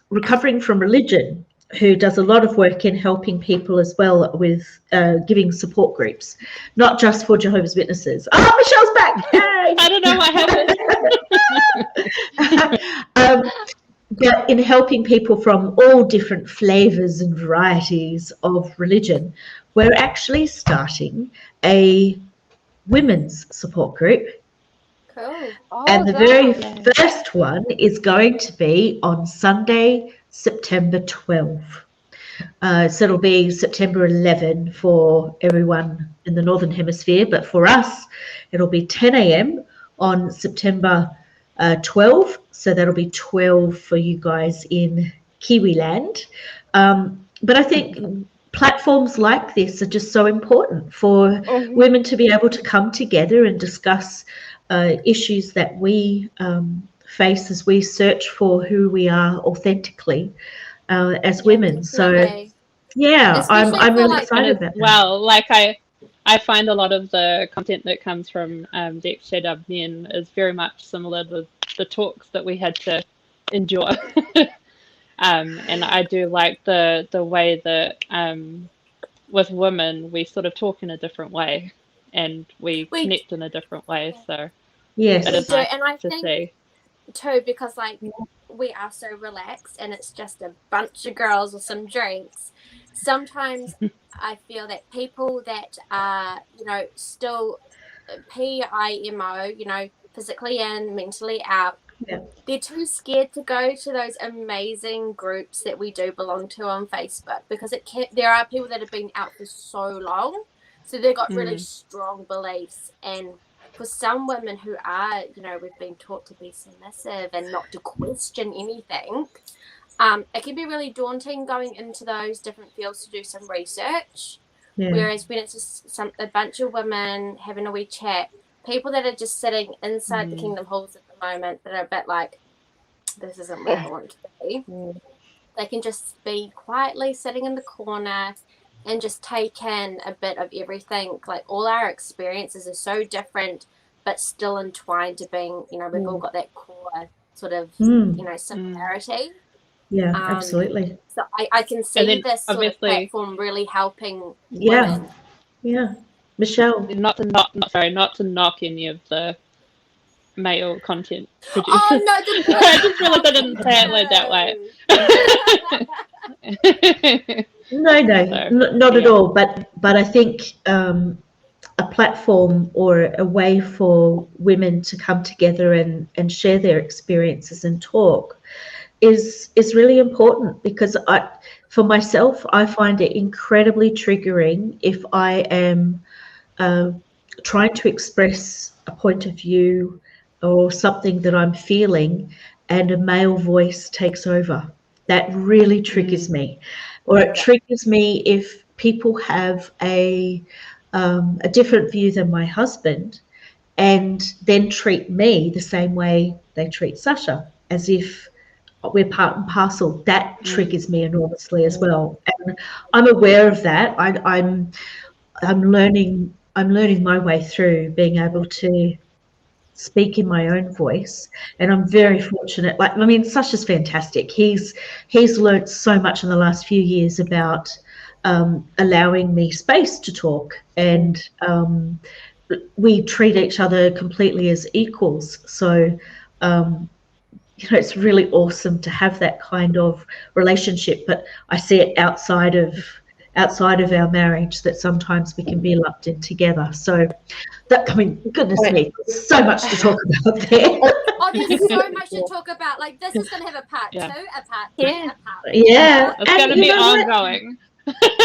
Recovering from Religion, who does a lot of work in helping people as well with giving support groups, not just for Jehovah's Witnesses. Oh, Michelle's back! Yay! I don't know what happened. But in helping people from all different flavors and varieties of religion, we're actually starting a women's support group Cool. And the very Awesome. first one is going to be on Sunday, September 12th. So it'll be September 11 for everyone in the Northern Hemisphere, but for us, it'll be 10 a.m. on September 12. So that'll be 12 for you guys in Kiwiland. But I think platforms like this are just so important for women to be able to come together and discuss issues that we face as we search for who we are authentically as women. So Definitely. yeah, I'm Especially for really like excited about that. well, like I find a lot of the content that comes from the ExJw men is very much similar to the talks that we had to endure. And I do like the way that with women we sort of talk in a different way and we we connect in a different way. So it Yes. is do, nice and I to think see. too, because like we are so relaxed and it's just a bunch of girls with some drinks. Sometimes I feel that people that are, you know, still PIMO, you know, physically in, mentally out, Yeah. they're too scared to go to those amazing groups that we do belong to on Facebook, because there are people that have been out for so long, so they've got really strong beliefs. And for some women who are, you know, we've been taught to be submissive and not to question anything, it can be really daunting going into those different fields to do some research. Yeah. Whereas when it's just a bunch of women having a wee chat, people that are just sitting inside the Kingdom Halls at the moment that are a bit like, this isn't where I want to be, they can just be quietly sitting in the corner and just take in a bit of everything. Like, all our experiences are so different, but still entwined to being, you know, we've all got that core sort of, you know, similarity. Yeah, absolutely. So I can see then this sort of obviously- platform really helping Yeah. women. Yeah. Michelle. Not to knock any of the male content producers. Oh no, I just realized I didn't say it like that way. No, not at yeah. all. But I think a platform or a way for women to come together and share their experiences and talk is really important, because for myself, I find it incredibly triggering if I am trying to express a point of view or something that I'm feeling and a male voice takes over. That really triggers me. Or it triggers me if people have a different view than my husband and then treat me the same way they treat Sasha, as if we're part and parcel. That triggers me enormously as well. And I'm aware of that. I'm learning my way through being able to speak in my own voice, and I'm very fortunate. Like, I mean, Sasha's fantastic. He's learned so much in the last few years about allowing me space to talk, and we treat each other completely as equals. So you know, it's really awesome to have that kind of relationship. But I see it outside of our marriage, that sometimes we can be lumped in together. So that, I mean, goodness me, there's so much to talk about there. Oh, there's so much to talk about. Like, this is going to have a part 2, a part 3, a part 4. Yeah, It's going to be ongoing.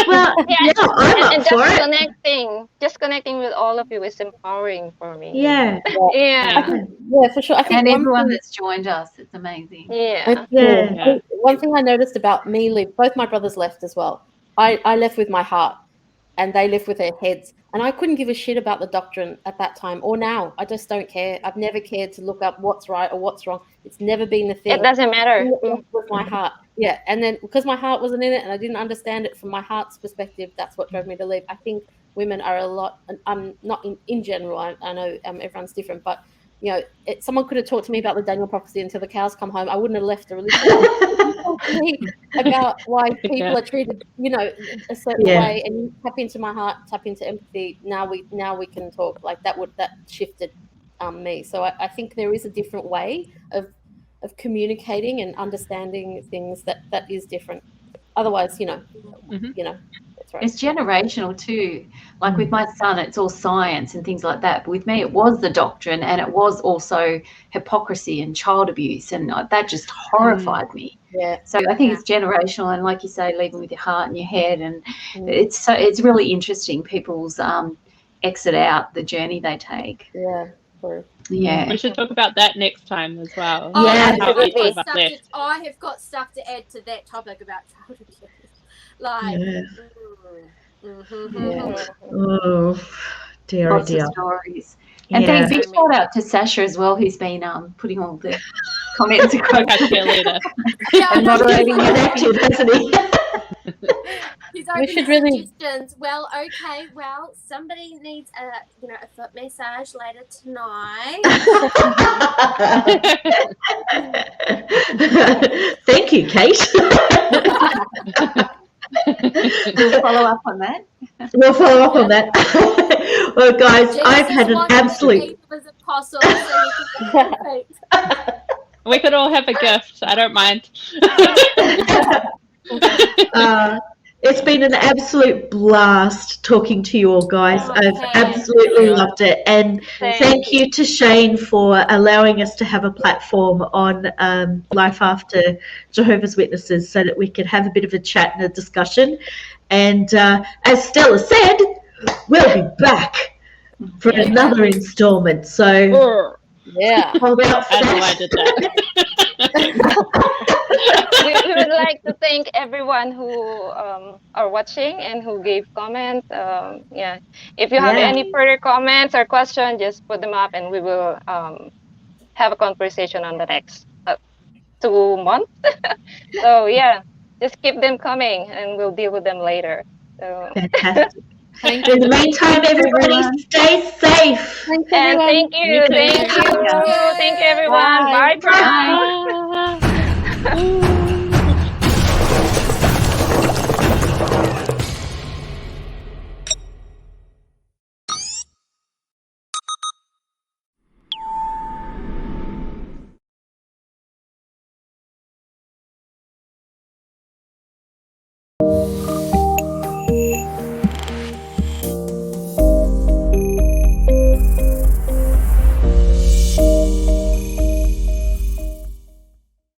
Well, yeah, I'm up And for it. just connecting with all of you is empowering for me. Yeah, Yeah. Yeah, for sure. I think And one everyone thing- that's joined us, it's amazing. Yeah. yeah. One thing I noticed about me, both my brothers left as well. I left with my heart, and they left with their heads. And I couldn't give a shit about the doctrine at that time or now. I just don't care. I've never cared to look up what's right or what's wrong. It's never been a thing. It doesn't matter. With my heart. Yeah. And then because my heart wasn't in it and I didn't understand it from my heart's perspective, that's what drove me to leave. I think women are a lot, not in general, I know everyone's different, but you know, someone could have talked to me about the Daniel prophecy until the cows come home. I wouldn't have left the religion. Talk to me about why people are treated, you know, a certain way, and you tap into my heart, tap into empathy. Now we can talk. Like that shifted me. So I think there is a different way of communicating and understanding things that is different. Otherwise, it's right. It's generational too. Like with my son, it's all science and things like that. But with me, it was the doctrine, and it was also hypocrisy and child abuse, and that just horrified me. Yeah. So I think it's generational, and like you say, leaving with your heart and your head, and it's really interesting people's exit out, the journey they take. Yeah. True. Yeah. We should talk about that next time as well. Yeah. How each of us left. I have got stuff to add to that topic about child abuse. Like, Oh, dear, oh Lots dear. of stories. And thank big shout out to Sasha as well, who's been putting all the comments across. Cheerleader. And moderating it. Active, hasn't he? He's We open should to really- suggestions. Well, okay, well, somebody needs a foot massage later tonight. Thank you, Kate. We'll follow up on that. We'll follow up on that. Well, guys, I've had an absolute. We could all have a gift. I don't mind. It's been an absolute blast talking to you all, guys. I've absolutely loved it. And thank you to Shane for allowing us to have a platform on Life After Jehovah's Witnesses so that we could have a bit of a chat and a discussion. And as Stella said, we'll be back for another installment. So yeah, hold out for I know I did that. We would like to thank everyone who are watching and who gave comments. If you have any further comments or questions, just put them up and we will have a conversation on the next 2 months. So just keep them coming and we'll deal with them later. So fantastic. In the meantime, everybody stay safe. And thank you everyone. Bye. Bye.